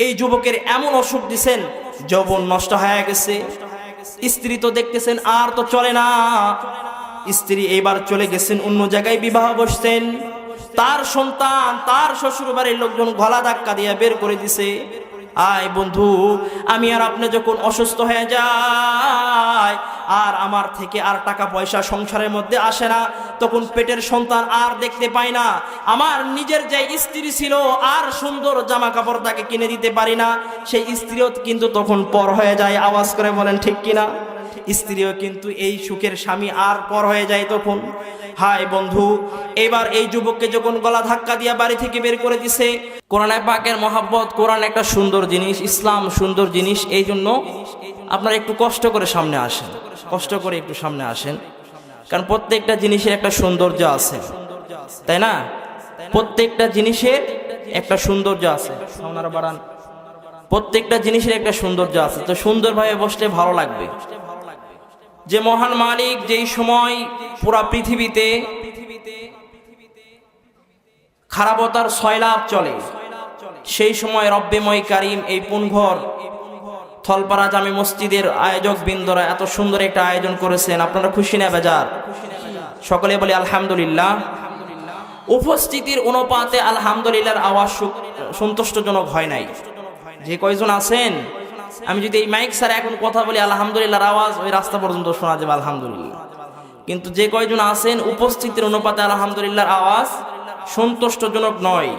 এই যুবকের এমন অসুখ দিছেন, যৌবন নষ্ট হয়ে গেছে। স্ত্রী তো দেখতেছেন আর তো চলে না, স্ত্রী এবার চলে গেছেন অন্য জায়গায় বিবাহ বসছেন। তার সন্তান, তার শ্বশুর বাড়ির লোকজন গলা ধাক্কা দিয়ে বের করে দিছে। আয় বন্ধু, আমি আর আপনি যখন অসুস্থ হয়ে যায় আর আমার থেকে আর টাকা পয়সা সংসারের মধ্যে আসে না, তখন পেটের সন্তান আর দেখতে পাই না, আমার নিজের যে স্ত্রী ছিল আর সুন্দর জামা কাপড় তাকে কিনে দিতে পারি না, সেই স্ত্রীও কিন্তু তখন পর হয়ে যায়। আওয়াজ করে বলেন ঠিক কিনা? স্ত্রীও কিন্তু এই সুখের স্বামী আর পর হয়ে যায় তখন। হায় বন্ধু, এবার এই যুবককে যখন গলা ধাক্কা দিয়ে বাড়ি থেকে বের করে দিছে। কোরআন পাকের মহাব্বত, কোরআন একটা সুন্দর জিনিস, ইসলাম সুন্দর জিনিস। এই জন্য আপনারা একটু কষ্ট করে সামনে আসেন, কষ্ট করে একটু সামনে আসেন, কারণ প্রত্যেকটা জিনিসের একটা সৌন্দর্য আছে, তাই না? প্রত্যেকটা জিনিসের একটা সৌন্দর্য আছে। আপনারা বাড়ান, প্রত্যেকটা জিনিসের একটা সৌন্দর্য আছে, তো সুন্দরভাবে বসলে ভালো লাগবে। যে মহান মালিক যেই সময় পুরা পৃথিবীতে খারাপতার সয়লাভ চলে, সেই সময় রব্বেময় কারিম এই পুনঘর থলপাড়া জামে মসজিদের আয়োজক বৃন্দরা এত সুন্দর একটা আয়োজন করেছেন। আপনারা খুশি না বেজার? সকলে বলি আলহামদুলিল্লাহ। উপস্থিতির অনুপাতে আলহামদুলিল্লাহর আওয়াজ সন্তুষ্টজনক হয় নাই। যে কয়জন আছেন, আমি যদি এই মাইক স্যার এখন কথা বলি আলহামদুলিল্লাহর আওয়াজ ওই রাস্তা পর্যন্ত শোনা যাবে আলহামদুলিল্লাহ, কিন্তু যে কয়জন আছেন উপস্থিতির অনুপাতে আলহামদুলিল্লাহর আওয়াজ সন্তুষ্টজনক নয়।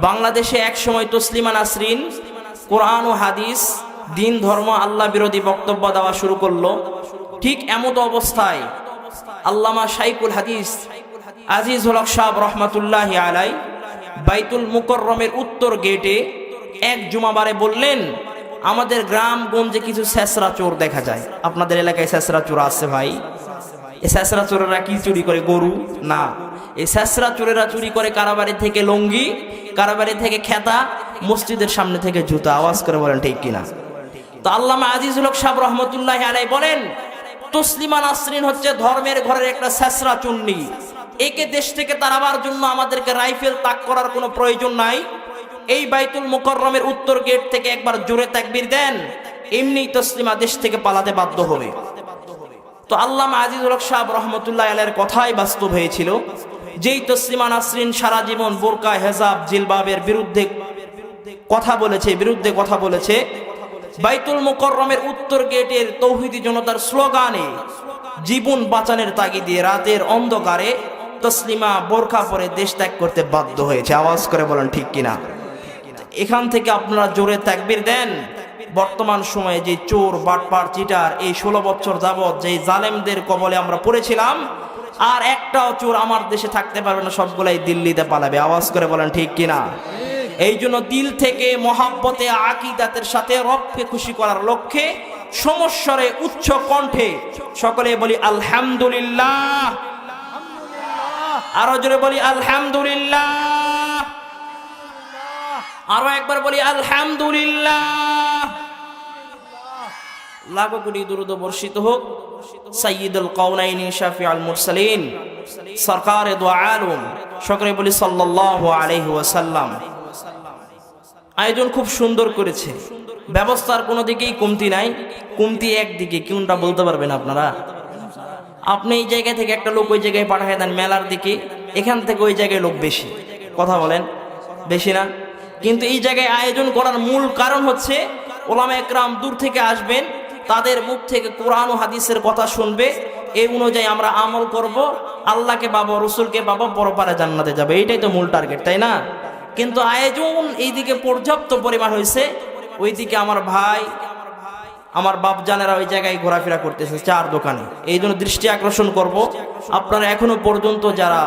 বাংলাদেশে এক সময় তসলিমা নাসরিন কোরআন ও হাদিস, দিন ধর্ম আল্লাহ বিরোধী বক্তব্য দেওয়া শুরু করলো। ঠিক এমত অবস্থায় আল্লামা শাইখুল হাদিস আজিজুল হক সাহেব রহমাতুল্লাহি আলাই বাইতুল মুকররমের উত্তর গেটে এক জুমাবারে বললেন, আমাদের গ্রামগঞ্জে কিছু ছেঁচড়া চোর দেখা যায়। আপনাদের এলাকায় ছেঁচড়া চোর আছে ভাই? এই ছেঁচড়া চোরেরা কি চুরি করে? গরু না, এই ছেঁচড়া চোরেরা চুরি করে কারাবাড়ি থেকে লুঙ্গি, কারাবাড়ি থেকে খেতা, মসজিদের সামনে থেকে জুতা। আওয়াজ করে বলেন ঠিক কিনা? তো আল্লামা আজিজুল হক সাহেব রহমতুল্লাহি আলাইহি বলেন, তসলিমা নাসরিন হচ্ছে ধর্মের ঘরের একটা ছেঁচড়া চুন্নি। একে দেশ থেকে তাড়াবার জন্য আমাদেরকে রাইফেল তাক করার কোনো প্রয়োজন নাই। এই বাইতুল মুকররমের উত্তর গেট থেকে একবার জোরে তাকবীর দেন, এমনি তসলিমা দেশ থেকে পালাতে বাধ্য হবে। তো আল্লামা আজিজুল হক সাহেব রহমতুল্লাহি আলাইহির কথাই বাস্তব হয়েছিল। যেই তসলিমা নাসরিন সারা জীবন বোরকা, হেজাব, জিলবাবের বিরুদ্ধে কথা বলেছে, বাইতুল মুকররমের উত্তর গেটের তৌহিদি জনতার স্লোগানে জীবন বাঁচানোর তাগিদে রাতের অন্ধকারে তসলিমা বোরকা পরে দেশ ত্যাগ করতে বাধ্য হয়েছে। আওয়াজ করে বলেন ঠিক কিনা? এখান থেকে আপনারা জোরে তাকবীর দেন। বর্তমান সময়ে যে চোর, বাটপার, চিটার, এই 16 বছর যাবৎ যে জালেমদের কবলে আমরা পড়েছিলাম, আর একটাও চোর আমার দেশে থাকতে পারবে না, সবগুলাই দিল্লিতে পালাবে। আওয়াজ করে বলেন ঠিক কিনা? এই জন্য দিল থেকে মহাব্বতে আকীদাতের সাথে রবকে খুশি করার লক্ষ্যে সমস্বরে উচ্চ কণ্ঠে সকলে বলি আলহামদুলিল্লাহ। আরো জোরে বলি আলহামদুলিল্লাহ। আরো একবার বলি আলহামদুলিল্লাহ। লাখো কোটি দুরূদ বর্ষিত হোক সাইয়্যিদুল কাওনাইনি শাফিউল মুরসালিন সরকারে দু আলম, সকলে বলি সাল্লাল্লাহু আলাইহি ওয়াসাল্লাম। আয়োজন খুব সুন্দর করেছে, ব্যবস্থার কোনো দিকেই কমতি নাই। কমতি একদিকে, কোনটা বলতে পারবেন আপনারা? আপনি এই জায়গা থেকে একটা লোক ওই জায়গায় পাঠিয়ে দেন মেলার দিকে, এখান থেকে ওই জায়গায় লোক বেশি। কথা বলেন, বেশি না? কিন্তু এই জায়গায় আয়োজন করার মূল কারণ হচ্ছে ওলামা একরাম দূর থেকে আসবেন, তাদের মুখ থেকে কোরআন ও হাদিসের কথা শুনবে, এই অনুযায়ী আমরা আমল করব, আল্লাহকে পাবো, রসুলকে পাবো, পরপারে জান্নাতে যাবে। এইটাই তো মূল টার্গেট, তাই না? কিন্তু আয়োজন এইদিকে পর্যাপ্ত পরিমাণ হয়েছে, ওইদিকে আমার ভাই, আমার বাপজানেরা ওই জায়গায় ঘোরাফেরা করতেছে চার দোকানে। এই জন্য দৃষ্টি আকর্ষণ করব, আপনারা এখনো পর্যন্ত যারা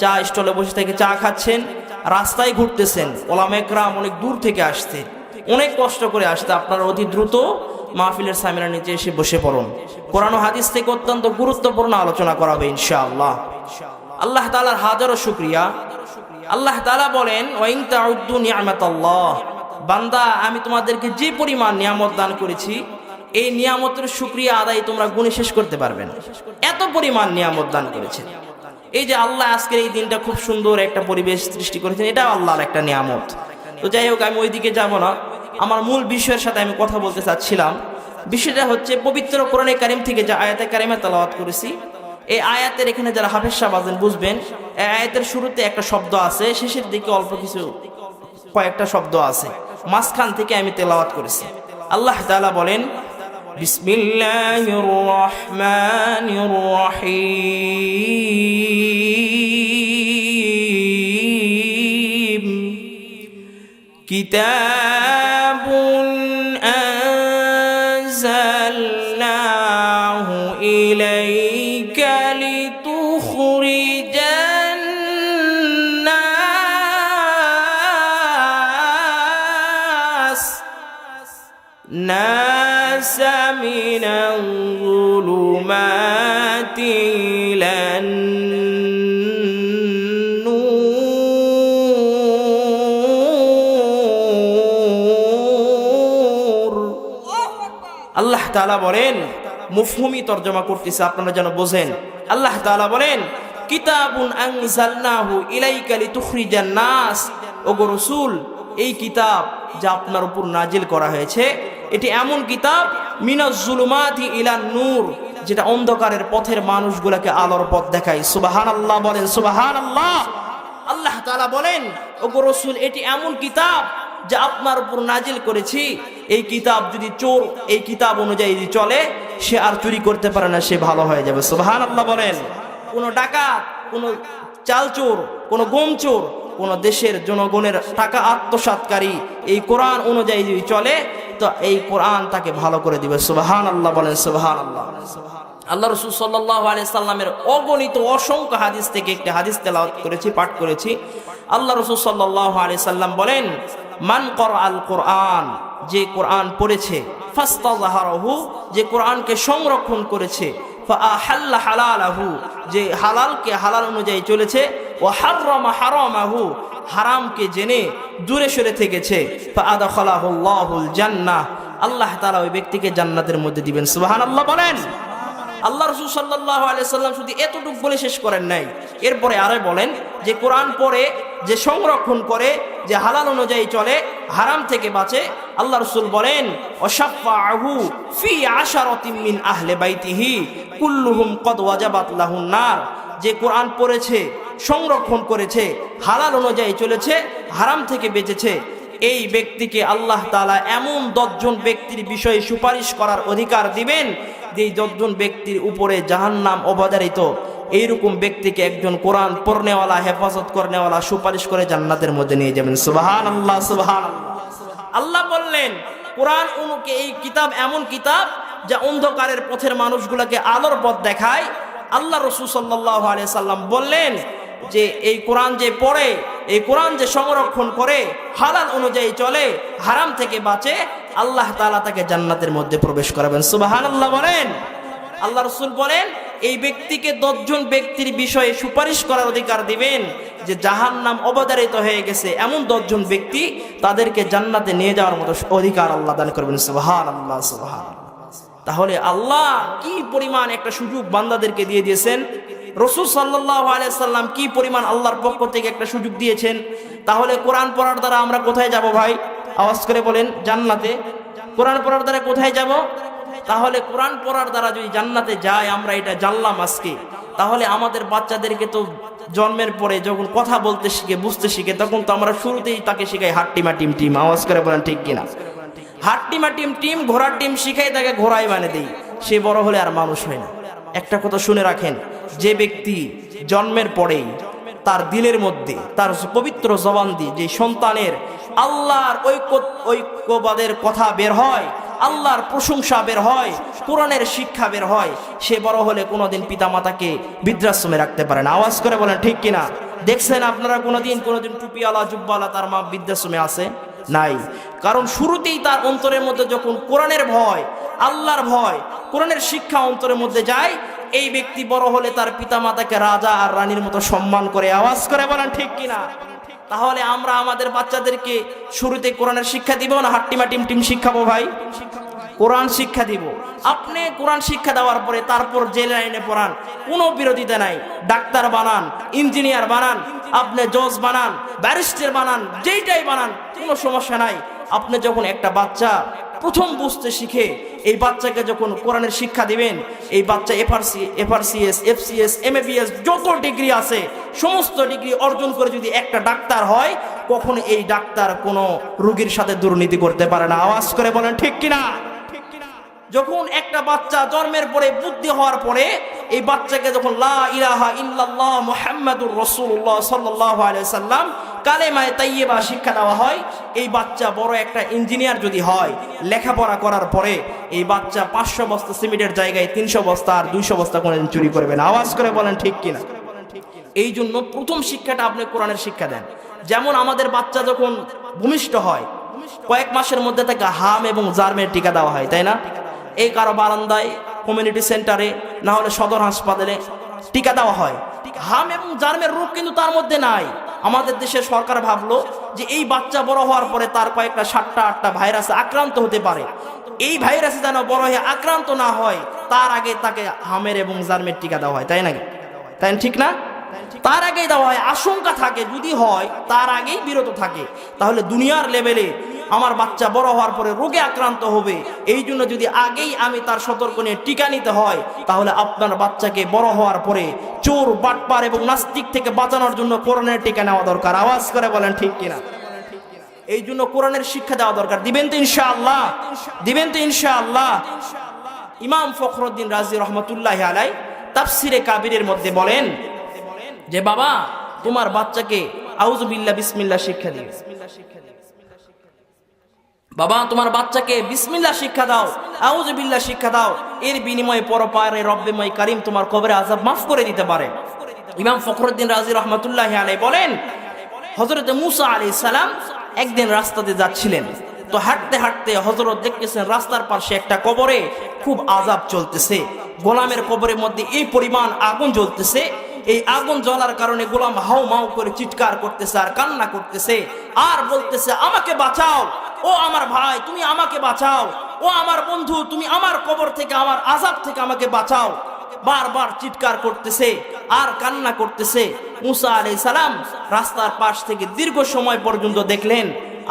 চা স্টলে বসে থেকে চা খাচ্ছেন, রাস্তায় ঘুরতেছেন, ওলামা একরাম অনেক দূর থেকে আসতে, অনেক কষ্ট করে আসতে, আপনারা অতি দ্রুত মাহফিলের সামিনার নিচে এসে বসে পড়ুন। কোরআন ও হাদিস থেকে অত্যন্ত গুরুত্বপূর্ণ আলোচনা করা হবে ইনশাআল্লাহ। আল্লাহ তাআলার হাজারো শুকরিয়া। আল্লাহ তাআলা বলেন, ওয়া ইন তাউদ্দু নি'মাতাল্লাহ, বান্দা আমি তোমাদেরকে যে পরিমাণ নিয়ামত দান করেছি, এই নিয়ামতের শুকরিয়া আদায় তোমরা গুণে শেষ করতে পারবে না। এত পরিমাণ নিয়ামত দান করেছেন। এই যে আল্লাহ আজকের এই দিনটা খুব সুন্দর একটা পরিবেশ সৃষ্টি করেছেন, এটাও আল্লাহর একটা নিয়ামত। তো যাই হোক, আমি ওইদিকে যাব না, আমার মূল বিষয়ের সাথে আমি কথা বলতে চাচ্ছিলাম। বিষয়টা হচ্ছে পবিত্র কোরআনে কারিম থেকে যে আয়াতে কারিমা তেলাওয়াত করেছি, এই আয়াতের এখানে যারা হাফেজ সাহেব আছেন বুঝবেন, এই আয়াতের শুরুতে একটা শব্দ আছে, শেষের দিকে অল্প কিছু কয়েকটা শব্দ আছে, মাঝখান থেকে আমি তেলাওয়াত করেছি। আল্লাহ তাআলা বলেন, বিসমিল্লাহির রহমানির রহিম, কিতাবুন আনজালনাহু ইলাইকা লিতুখরিজান নাস মিনাল যুলুমাতি ইলান নূর। আল্লাহ তাআলা বলেন, মুফহুমি তরজমা করতেছে আপনারা যেন বোঝেন। আল্লাহ তাআলা বলেন, কিতাবুন আনজালনাহু ইলাইকা লিতুখরিজান নাস, ওগো রাসূল, এই কিতাব যা আপনার উপর নাজিল করা হয়েছে এটি এমন কিতাব, মিনাজ যুলুমাতি ইলান নূর, যেটা অন্ধকারের পথের মানুষগুলোকে আলোর পথ দেখায়। সুবহানাল্লাহ বলেন, সুবহানাল্লাহ। আল্লাহ তাআলা বলেন, ওগো রাসূল, এটি এমন কিতাব যা আপনার উপর নাজিল করেছি, এই কিতাব যদি চোর এই কিতাব অনুযায়ী যদি চলে, সে আর চুরি করতে পারে না, সে ভালো হয়ে যাবে। সুবহানাল্লাহ বলেন। কোনো ডাকাত, কোনো চালচোর, কোনো গমচোর, কোন দেশের জনগণের টাকা আত্মসাৎকারী এই কোরআন অনুযায়ী যদি চলে, তো এই কোরআন তাকে ভালো করে দিবে। সুবহানাল্লাহ বলেন, সুবহানাল্লাহ। আল্লাহ রাসূল সাল্লাল্লাহু আলাইহি সাল্লামের অগণিত অসংখ্য হাদিস থেকে একটি হাদিস তেলাওয়াত করেছি, পাঠ করেছি। আল্লাহ রাসূল সাল্লাল্লাহু আলাইহি সাল্লাম বলেন, মান ক্বরাআল কোরআন, যে কোরআন পড়েছে, ফাস্তাযহারাহু, যে কোরআনকে সংরক্ষণ করেছে, ফাআহাল্লা হালালাহু, যে হালালকে হালাল অনুযায়ী চলেছে, ওয়া হাররামা হারামাহু, হারামকে জেনে দূরে সরে থেকেছে, ফাআদখালাহুল্লাহুল জান্নাহ, আল্লাহ তাআলা ওই ব্যক্তিকে জান্নাতের মধ্যে দিবেন। সুবহানাল্লাহ বলেন। আল্লাহ রাসূল সাল্লাল্লাহু আলাইহি সাল্লাম শুধু এতটুকু বলে শেষ করেন নাই, এরপরে আরো বলেন, যে কোরআন পড়ে, যে সংরক্ষণ করে, যে হালাল অনুযায়ী চলে, হারাম থেকে বাঁচে, আল্লাহ রাসূল বলেন, ওয়াশাফাআহু ফি আশারাতিন মিন আহলি বাইতিহি কুল্লুহুম কদ ওয়াজাবাত লাহুন নার, যে কোরআন পড়েছে, সংরক্ষণ করেছে, হালাল অনুযায়ী চলেছে, হারাম থেকে বেঁচেছে, এই ব্যক্তিকে আল্লাহ তাআলা এমন 10 জন ব্যক্তির বিষয়ে সুপারিশ করার অধিকার দিবেন, যে 10 জন ব্যক্তির উপরে জাহান্নাম অবধারিত। এইরকম ব্যক্তিকে একজন কোরআন পড়নেওয়ালা, হেফাজত করনেওয়ালা সুপারিশ করে জান্নাতের মধ্যে নিয়ে যাবেন। সুবহানাল্লাহ, সুবহানাল্লাহ। আল্লাহ বললেন, কোরআন অনুকে এই কিতাব এমন কিতাব যা অন্ধকারের পথের মানুষগুলোকে আলোর পথ দেখায়। আল্লাহ রাসূল সাল্লাল্লাহু আলাইহি সাল্লাম বললেন যে এই কোরআন যে পড়ে, এই কোরআন যে সংরক্ষণ করে, হালাল অনুযায়ী চলে, হারাম থেকে বাঁচে, আল্লাহ তাআলা তাকে জান্নাতের মধ্যে প্রবেশ করাবেন। সুবহানাল্লাহ বলেন। আল্লাহ রাসূল বলেন, এই ব্যক্তিকে 10 জন ব্যক্তির বিষয়ে সুপারিশ করার অধিকার দিবেন, যে জাহান্নাম অবধারিত হয়ে গেছে এমন 10 জন ব্যক্তি, তাদেরকে জান্নাতে নিয়ে যাওয়ার মতো অধিকার আল্লাহ দান করবেন। সুবহানাল্লাহ, সুবহানাল্লাহ। তাহলে আল্লাহ কি পরিমাণ একটা সুযোগ বান্দাদেরকে দিয়ে দিয়েছেন, রাসূল সাল্লাল্লাহু আলাইহি সাল্লাম কি পরিমাণ আল্লাহর পক্ষ থেকে একটা সুযোগ দিয়েছেন। তাহলে কোরআন পড়ার দ্বারা আমরা কোথায় যাব ভাই? আওয়াজ করে বলেন, জান্নাতে। কোরআন পড়ার দ্বারা কোথায় যাব? তাহলে কোরআন পড়ার দ্বারা যদি জান্নাতে যায়, আমরা এটা জানলাম আজকে, তাহলে আমাদের বাচ্চাদেরকে তো জন্মের পরে যখন কথা বলতে শিখে, বুঝতে শিখে, তখন তো আমরা শুরুতেই তাকে শিখাই হাট্টিমা টিম টিম। আওয়াজ করে বলেন ঠিক কিনা? হাট্টিমা টিম টিম, ঘোড়ার টিম শিখাই তাকে ঘোড়াই বানিয়ে দেই, সে বড় হলে আর মানুষ হয় না। একটা কথা শুনে রাখেন, যে ব্যক্তি জন্মের পরেই তার দিলের মধ্যে, তার পবিত্র জবান দিয়ে যে সন্তানের আল্লাহর ঐক্যবাদের কথা বের হয়, আল্লাহর প্রশংসা বের হয়, কোরআনের শিক্ষা বের হয়, সে বড় হলে কোনোদিন পিতামাতাকে বৃদ্ধাশ্রমে রাখতে পারে না। আওয়াজ করে বলেন ঠিক কিনা? দেখছেন আপনারা কোনোদিন টুপিওয়ালা জুব্বাওয়ালা তার মা বৃদ্ধাশ্রমে আছে? নাই। কারণ শুরুতেই তার অন্তরের মধ্যে যখন কোরআনের ভয়, আল্লাহর ভয়, কোরআনের শিক্ষা অন্তরের মধ্যে যায়, এই ব্যক্তি বড় হলে তার পিতামাতাকে রাজা আর রানীর মতো সম্মান করে। আওয়াজ করে বলেন ঠিক কিনা? তাহলে আমরা আমাদের বাচ্চাদেরকে শুরুতে কোরআনের শিক্ষা দিব না হাট্টিমা টিম টিম শিক্ষাবো ভাই? কোরআন শিক্ষা দিব। আপনি কোরআন শিক্ষা দেওয়ার পরে তারপর যে লাইনে পড়ান, কোনো বিরোধিতা নাই। ডাক্তার বানান, ইঞ্জিনিয়ার বানান, আপনি জজ বানান, ব্যারিস্টার বানান, যেইটাই বানান, কোনো সমস্যা নাই। আপনি যখন একটা বাচ্চা প্রথম বুঝতে শিখে, এই বাচ্চাকে যখন কোরআনের শিক্ষা দিবেন, এই বাচ্চা এফআরসিএস, এফসিএস, এমএবিএস যত ডিগ্রি আছে সমস্ত ডিগ্রি অর্জন করে যদি একটা ডাক্তার হয়, কখনো এই ডাক্তার কোনো রোগীর সাথে দুর্নীতি করতে পারে না। আওয়াজ করে বলেন ঠিক কিনা? যখন একটা বাচ্চা জন্মের পরে বুদ্ধি হওয়ার পরে এই বাচ্চাকে যখন লা ইলাহা ইল্লাল্লাহ মুহাম্মাদুর রাসূলুল্লাহ সাল্লাল্লাহু আলাইহি সাল্লাম কালেমায়ে তাইয়্যিবা শিক্ষা দেওয়া হয়, এই বাচ্চা বড় একটা ইঞ্জিনিয়ার যদি হয়, লেখাপড়া করার পরে এই বাচ্চা 500 বস্তা সিমেন্টের জায়গায় 300 বস্তা আর 200 বস্তা কোনদিন চুরি করবে না। আওয়াজ করে বলেন ঠিক কিনা? এই জন্য প্রথম শিক্ষাটা আপনি কোরআনের শিক্ষা দেন। যেমন আমাদের বাচ্চা যখন ভূমিষ্ঠ হয়, কয়েক মাসের মধ্যে তাকে হাম এবং জার্মের টিকা দেওয়া হয়, তাই না? এই কারো বারান্দায়, কমিউনিটি সেন্টারে, না হলে সদর হাসপাতালে টিকা দেওয়া হয়। হাম এবং জার্মের রোগ কিন্তু তার মধ্যে নাই। আমাদের দেশের সরকার ভাবলো যে এই বাচ্চা বড় হওয়ার পরে তার কয়েকটা 7টা-8টা ভাইরাসে আক্রান্ত হতে পারে, এই ভাইরাসে যেন বড় হয়ে আক্রান্ত না হয় তার আগে তাকে হামের এবং জার্মের টিকা দেওয়া হয়, তাই নাকি? তাই ঠিক না? তার আগেই দেওয়া হয়, আশঙ্কা থাকে যদি হয় তার আগেই বিরত থাকে। তাহলে দুনিয়ার লেভেলে আমার বাচ্চা বড় হওয়ার পরে রোগে আক্রান্ত হবে, এই জন্য যদি আগেই আমি তার সতর্ক নিয়ে টিকা নিতে হয়, তাহলে আপনার বাচ্চাকে বড় হওয়ার পরে চোর, বাটপার এবং নাস্তিক থেকে বাঁচানোর জন্য কোরআনের টিকা নেওয়া দরকার। আওয়াজ করে বলেন ঠিক কিনা? এই জন্য কোরআনের শিক্ষা দেওয়া দরকার। দিবেন তো ইনশাআল্লাহ? দিবেন তো ইনশাআল্লাহ? ইমাম ফখরুদ্দিন রাজি রহমতুল্লাহি আলাইহি তাফসিরে কাবিরের মধ্যে বলেন যে বাবা, তোমার বাচ্চাকে আউযু বিল্লাহ বিসমিল্লাহ শিক্ষা দিও। বাবা, তোমার বাচ্চাকে বিসমিল্লাহ শিক্ষা দাও, আউযু বিল্লাহ শিক্ষা দাও, এর বিনিময়ে পরপারে রব্বে কারীম তোমার কবরে আযাব মাফ করে দিতে পারে। ইমাম ফখরুদ্দিন রাজি রহমতুল্লাহি আলাইহি বলেন, হযরত মূসা আলাইহিস সালাম একদিন রাস্তাতে যাচ্ছিলেন, তো হাঁটতে হাঁটতে হযরত দেখতেছেন রাস্তার পাশে একটা কবরে খুব আযাব চলতেছে। গোলামের কবরের মধ্যে এই পরিমাণ আগুন জ্বলতেছে, এই আগুন জ্বলার কারণে গোলাম হাউ মাউ করে চিৎকার করতেছে আর কান্না করতেছে আর বলতেছে, আমাকে বাঁচাও, ও আমার ভাই তুমি আমাকে বাঁচাও, ও আমার বন্ধু তুমি আমার কবর থেকে, আমার আযাব থেকে আমাকে বাঁচাও। বারবার চিৎকার করতেছে আর কান্না করতেছে। মূসা আলাইহিস সালাম রাস্তার পাশ থেকে দীর্ঘ সময় পর্যন্ত দেখলেন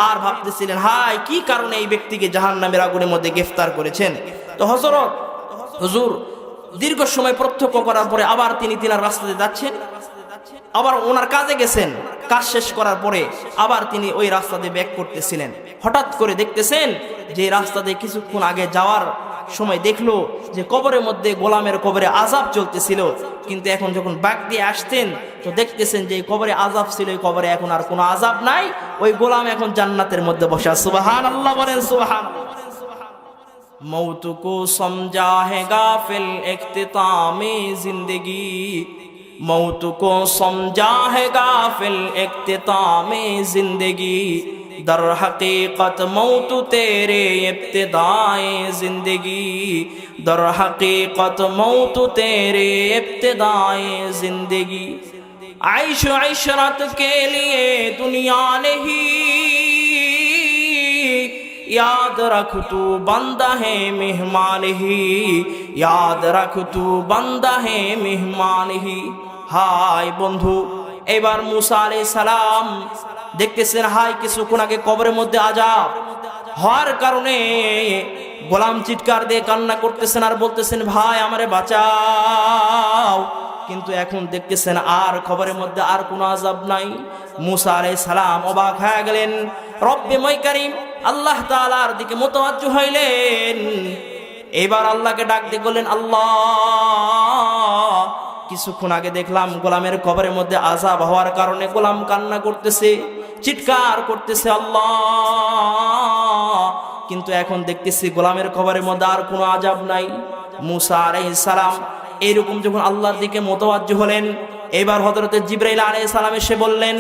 আর ভাবতেছিলেন, হায় কি কারণে এই ব্যক্তিকে জাহান্নামের আগুনের মধ্যে গ্রেফতার করেছেন। তো হুজুর দীর্ঘ সময় প্রত্যক্ষ করার পরে আবার তিনি তিনার রাস্তাতে যাচ্ছেন, আবার ওনার কাজে গেছেন, কাজ শেষ করার পরে আবার তিনি ওই রাস্তাতে ব্যাক করতেছিলেন। হঠাৎ করে দেখতেছেন যে রাস্তাতে কিছুক্ষণ আগে যাওয়ার সময় দেখলো যে কবরের মধ্যে গোলামের কবরে আযাব চলতেছিল, কিন্তু এখন যখন ব্যাক দিয়ে আসতেন তো দেখতেছেন যে কবরে আযাব ছিল, এই কবরে এখন আর কোনো আযাব নাই, ওই গোলাম এখন জান্নাতের মধ্যে বসা। সুবহানাল্লাহ বলেন সুবহানাল্লাহ। मौत को समझा है गाफिल इख्तितामे जिंदगी, मौत को समझा है गाफिल इख्तितामे जिंदगी, दर हकीकत मौत तेरे इब्तिदाए जिंदगी, दर हकीकत मौत तेरे इब्तिदाए जिंदगी, आइश इशरत के लिए दुनिया नहीं, याद रख तू बंदा है मेहमान ही, याद रख तू बंदा है मेहमान ही। হাই বন্ধু, এবার মূসা আলাইহিস সালাম দেখতেছেন হাই কিছুক্ষণ আগে কবরের মধ্যে আযাব হওয়ার কারণে গোলাম চিৎকার দিয়ে কান্না করতেছেন আর বলতেছেন, ভাই আমারে বাঁচাও, কিন্তু এখন দেখতেছেন আর কবরের মধ্যে আর কোনো আযাব নাই। মূসা আলাইহিস সালাম অবাক হয়ে গেলেন, রব্বে কারীম আল্লাহ তাআলার দিকে মুতাওয়াজ্জু হইলেন। এবার আল্লাহকে ডাক দিয়ে বললেন, আল্লাহ কিছুক্ষণ আগে দেখলাম গোলামের কবরের মধ্যে আযাব হওয়ার কারণে গোলাম কান্না করতেছে, চিৎকার করতেছে আল্লাহ, কিন্তু এখন দেখতেছি গোলামের কবরের মধ্যে আর কোনো আযাব নাই। মূসা আলাইহিস সালাম এইরকম যখন আল্লাহর দিকে মুতাওয়াজ্জু হলেন, এবার হযরত জিবরাইল আলাইহিস সালাম এসে বললেন,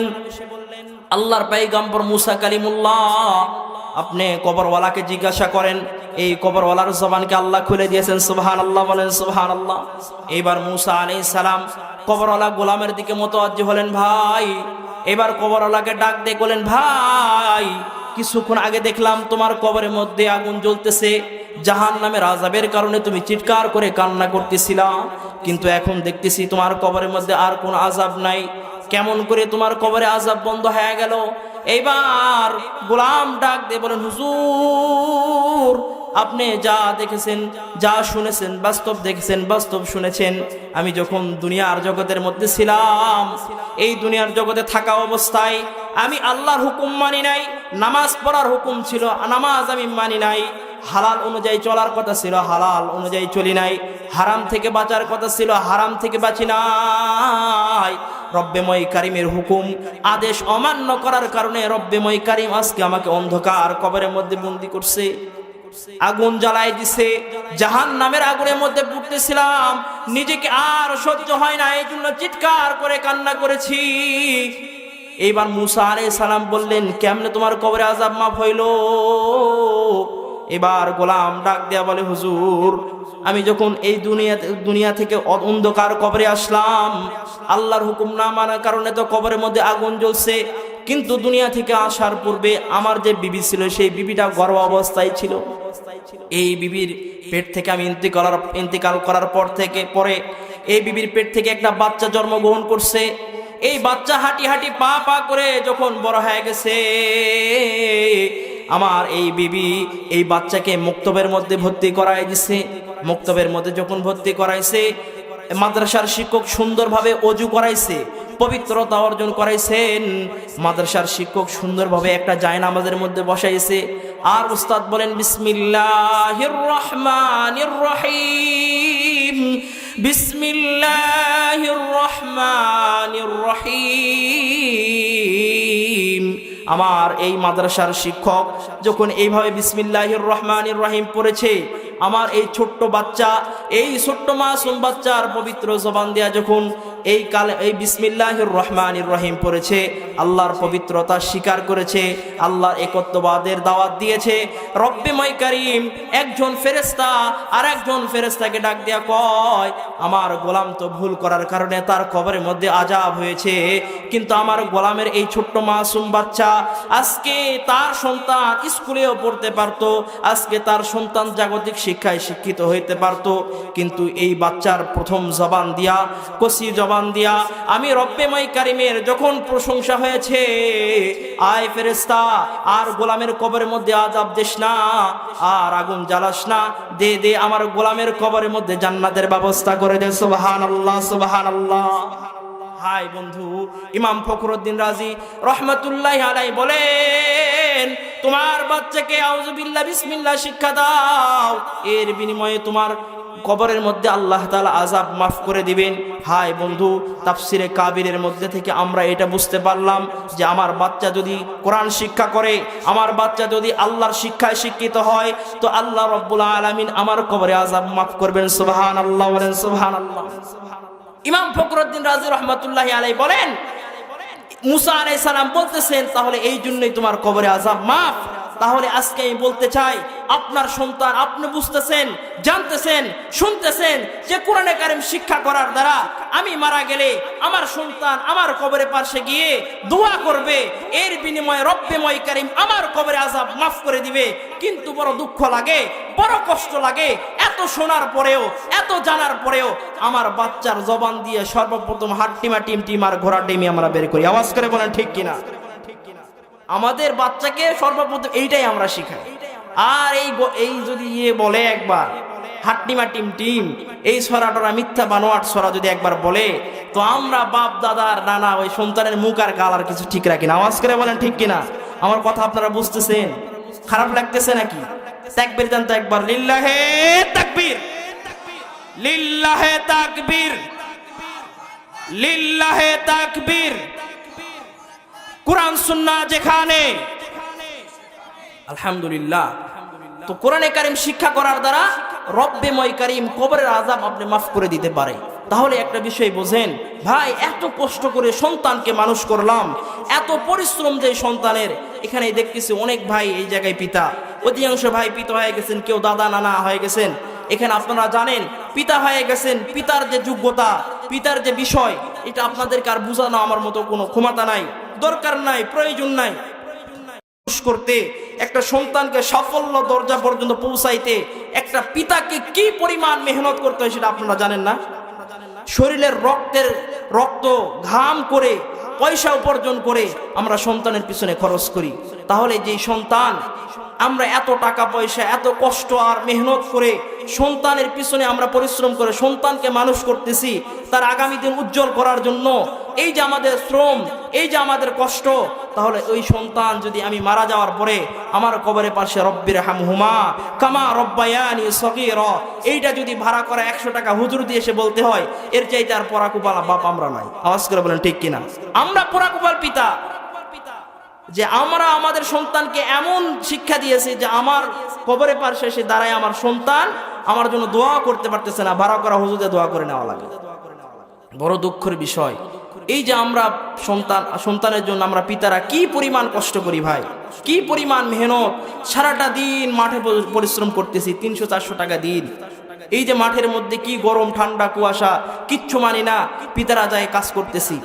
আল্লাহর পয়গম্বর মূসা কালিমুল্লাহ, আপনি কবরওয়ালাকে জিজ্ঞাসা করেন। এই কবরওয়ালার জবানকে আল্লাহ খুলে দিয়েছেন। সুবহানাল্লাহ বলেন সুবহানাল্লাহ। এবার মূসা আলাইহিস সালাম কবরওয়ালা গোলামের দিকে মুতাওয়াজ্জু হলেন, ভাই এবার কবরওয়ালাকে ডাক দিয়ে বলেন, ভাই কিছুক্ষণ আগে দেখলাম তোমার কবরের মধ্যে আগুন জ্বলতেছে, জাহান্নামের আযাবের কারণে তুমি চিৎকার করে কান্না করতেছিলা, কিন্তু এখন দেখতেছি তোমার কবরের মধ্যে আর কোনো আযাব নাই, কেমন করে তোমার কবরে আযাব বন্ধ হয়ে গেল? এইবার গোলাম ডাক দিয়ে বলেন, হুজুর আপনি যা দেখেছেন, যা শুনেছেন, বাস্তব দেখেছেন, বাস্তব শুনেছেন। আমি যখন দুনিয়ার জগতের মধ্যে ছিলাম, এই দুনিয়ার জগতে থাকা অবস্থায় আমি আল্লাহর হুকুম মানি নাই। নামাজ পড়ার হুকুম ছিল, নামাজ আমি মানি নাই। হালাল অনুযায়ী চলার কথা ছিল, হালাল অনুযায়ী চলি নাই। হারাম থেকে বাঁচার কথা ছিল, হারাম থেকে বাঁচি নাই। রব্বেময় কারিমের হুকুম আদেশ অমান্য করার কারণে রব্বেময় কারিম আজকে আমাকে অন্ধকার কবরের মধ্যে বন্দী করছে, আগুন জ্বালাই দিছে। জাহান্নামের আগুনের মধ্যে পড়তেছিলাম, নিজেকে আর সহ্য হয় না, এই জন্য চিৎকার করে কান্না করেছি। এইবার মুসা আলাইহিস সালাম বললেন, কেমনে তোমার কবরে আযাব মাফ হইল? এবার গোলাম ডাক দেয়া বলে, হুজুর আমি যখন এই দুনিয়া থেকে অন্ধকার কবরে আসলাম, আল্লাহর হুকুম না মানার কারণে তো কবরের মধ্যে আগুন জ্বলছে, কিন্তু দুনিয়া থেকে আসার পূর্বে আমার যে বিবি ছিল, সেই বিবিটা গর্ভ অবস্থায় ছিল। এই বিবির পেট থেকে আমি ইন্তিকাল করার পরে এই বিবির পেট থেকে একটা বাচ্চা জন্মগ্রহণ করছে। এই বাচ্চা হাঁটি হাঁটি পা পা করে যখন বড় হয়ে গেছে, আমার এই বিবি এই বাচ্চাকে মুক্তবের মধ্যে ভর্তি করাই দিছে। মুক্তবের মধ্যে যখন ভর্তি করাইছে, মাদ্রাসার শিক্ষক সুন্দরভাবে ওযু করাইছে, পবিত্রতা অর্জন করাইছেন। মাদ্রাসার শিক্ষক সুন্দরভাবে একটা জায়নামাজের মধ্যে বসাইছে, আর উস্তাদ বলেন, বিসমিল্লাহির রহমানির রহিম, বিসমিল্লাহির রহমানির রহিম। আমার এই মাদ্রাসার শিক্ষক যখন এইভাবে বিসমিল্লাহির রহমানির রহিম পড়েছে, আমার এই ছোট্ট বাচ্চা, এই ছোট্ট মাসুম বাচ্চার পবিত্র জবান দিয়া যখন এই বিসমিল্লাহির রহমানির রহিম পড়েছে, আল্লাহর পবিত্রতা স্বীকার করেছে, আল্লাহর একত্ববাদের দাওয়াত দিয়েছে। রব্বেময় কারীম একজন ফেরেশতা আর একজন ফেরেশতাকে ডাক দিয়া কয়, আমার গোলাম তো ভুল করার কারণে তার কবরের মধ্যে আযাব হয়েছে, কিন্তু আমার গোলামের এই ছোট্ট মাসুম বাচ্চা, আজকে তার সন্তান স্কুলেও পড়তে পারতো, আজকে তার সন্তান জাগতিক শিক্ষায় শিক্ষিত হইতে পারতো, কিন্তু এই বাচ্চার প্রথম জবান দিয়া, কসি জবান দিয়া আমি রব্বেময় কারীমের যখন প্রশংসা হয়েছে, আয় ফেরেশতা আর গোলামের কবরের মধ্যে আযাব দিস না, আর আগুন জ্বালাস না, দে দে আমার গোলামের কবরের মধ্যে জান্নাতের ব্যবস্থা করে দে। সুবহানাল্লাহ, সুবহানাল্লাহ। হাই বন্ধু, ইমাম ফখরুদ্দিন রাজি রহমাতুল্লাহি আলাইহি বলেন, তোমার বাচ্চাকে আউযুবিল্লাহ বিসমিল্লাহ শিক্ষা দাও, এর বিনিময়ে তোমার কবরের মধ্যে আল্লাহ তাআলা আযাব মাফ করে দিবেন। হাই বন্ধু, তাফসিরে কাবিরের মধ্যে থেকে আমরা এটা বুঝতে পারলাম যে আমার বাচ্চা যদি কোরআন শিক্ষা করে, আমার বাচ্চা যদি আল্লাহর শিক্ষায় শিক্ষিত হয়, তো আল্লাহ রাব্বুল আলামিন আমার কবরে আযাব মাফ করবেন। সুবহানাল্লাহ, বলেন সুবহানাল্লাহ। ইমাম ফখরুদ্দিন রাজি রহমাতুল্লাহি আলাইহি বলেন, মুসা আলাইহিস সালাম বলতেছেন, তাহলে এই জন্যই তোমার কবরে আযাব মাফ। তাহলে আজকে আমি বলতে চাই, আপনার সন্তান, আপনি বুঝতেছেন, জানতেছেন, শুনতেছেন যে কোরআনে কারীম শিক্ষা করার দ্বারা আমি মারা গেলে আমার সন্তান আমার কবরের পাশে গিয়ে দোয়া করবে, এর বিনিময়ে রব্বেময় কারীম আমার কবরে আযাব মাফ করে দিবে। কিন্তু বড় দুঃখ লাগে, বড় কষ্ট লাগে, এত শোনার পরেও, এত জানার পরেও আমার বাচ্চার জবান দিয়ে সর্বপ্রথম হাট্টিমা টিমটিম আর ঘোড়া ডিমি আমরা বের করি। আওয়াজ করে বলেন ঠিক কিনা? আমাদের বাচ্চাকে সর্বপ্রথম এইটাই আমরা শিখাই। আর এই যদি বলে একবার হাট্টিমা টিম টিম, এই ছড়াটা মিথ্যা বানোয়াট ছড়া যদি একবার বলে, তো আমরা বাপ দাদার নানা ওই সন্তানের মুখ আর গাল আর কিছু ঠিক রাখি না। আওয়াজ করে বলেন ঠিক কিনা? আমার কথা আপনারা বুঝতেছেন? খারাপ লাগতেছে নাকি? তাকবীর দেন তো একবার, লিল্লাহে তাকবীর, লিল্লাহে তাকবীর, লিল্লাহে তাকবীর। কোরআন সুন্নাহ যেখানে, আলহামদুলিল্লাহ। তো কোরআনে কারীম শিক্ষা করার দ্বারা রব্বেময় কারীম কবরের আযাব আপনি মাফ করে দিতে পারে। তাহলে একটা বিষয় বোঝেন ভাই, এত কষ্ট করে সন্তানকে মানুষ করলাম, এত পরিশ্রম যে সন্তানের, এখানে দেখতেছি অনেক ভাই এই জায়গায় পিতা, অধিকাংশ ভাই পিতা হয়ে গেছেন, কেউ দাদা নানা হয়ে গেছেন। এখানে আপনারা জানেন পিতা হয়ে গেছেন, পিতার যে যোগ্যতা, পিতার যে বিষয়, এটা আপনাদেরকে আর বোঝানো আমার মতো কোনো ক্ষমতা নাই, দরকার নাই, প্রয়োজন নাই। করতে একটা সন্তানকে সাফল্য দরজা পর্যন্ত পৌঁছাইতে একটা পিতাকে কি পরিমাণ মেহনত করতে হয় সেটা আপনারা জানেন না? শরীরের রক্ত ঘাম করে পয়সা উপার্জন করে আমরা সন্তানের পিছনে খরচ করি, তাহলে যেই সন্তান আমরা এত টাকা পয়সা এত কষ্ট আর মেহনত করে সন্তানের পিছনে আমরা পরিশ্রম করে সন্তানকে মানুষ করতেছি, তার আগামী দিন উজ্জ্বল করার জন্য এই যে আমাদের শ্রম, এই যে আমাদের কষ্ট, তাহলে ওই সন্তান যদি আমি মারা যাওয়ার পরে আমার কবরের পাশে রব্বির হামহুমা কামা রব্বায়ানি সগীরা, এইটা যদি ভাড়া করা 100 টাকা হুজুর দিয়ে এসে বলতে হয়, এর চাইতে আর পরাকুপালা বাপ আমরা নাই। আওয়াজ করে বলেন ঠিক কিনা? আমরা পরাকুপাল পিতা, যে আমরা আমাদের সন্তানকে এমন শিক্ষা দিয়েছি যে আমার কবরের পাশে এসে দাঁড়ায় আমার সন্তান আমার জন্য দোয়া করতে পারতেছে না, ভাড়া করা হুজুরে দোয়া করে নেওয়া লাগে। বড় দুঃখের বিষয় এই যে আমরা সন্তানের জন্য আমরা পিতারা কি পরিমাণ কষ্ট করি ভাই, কি পরিমাণ মেহনত, সারাটা দিন মাঠে পরিশ্রম করতেছি, 300-400 টাকা দিন। এই যে মাঠের মধ্যে কি গরম ঠান্ডা কুয়াশা কিচ্ছু মানি না, পিতারা যায় কাজ করতেছি।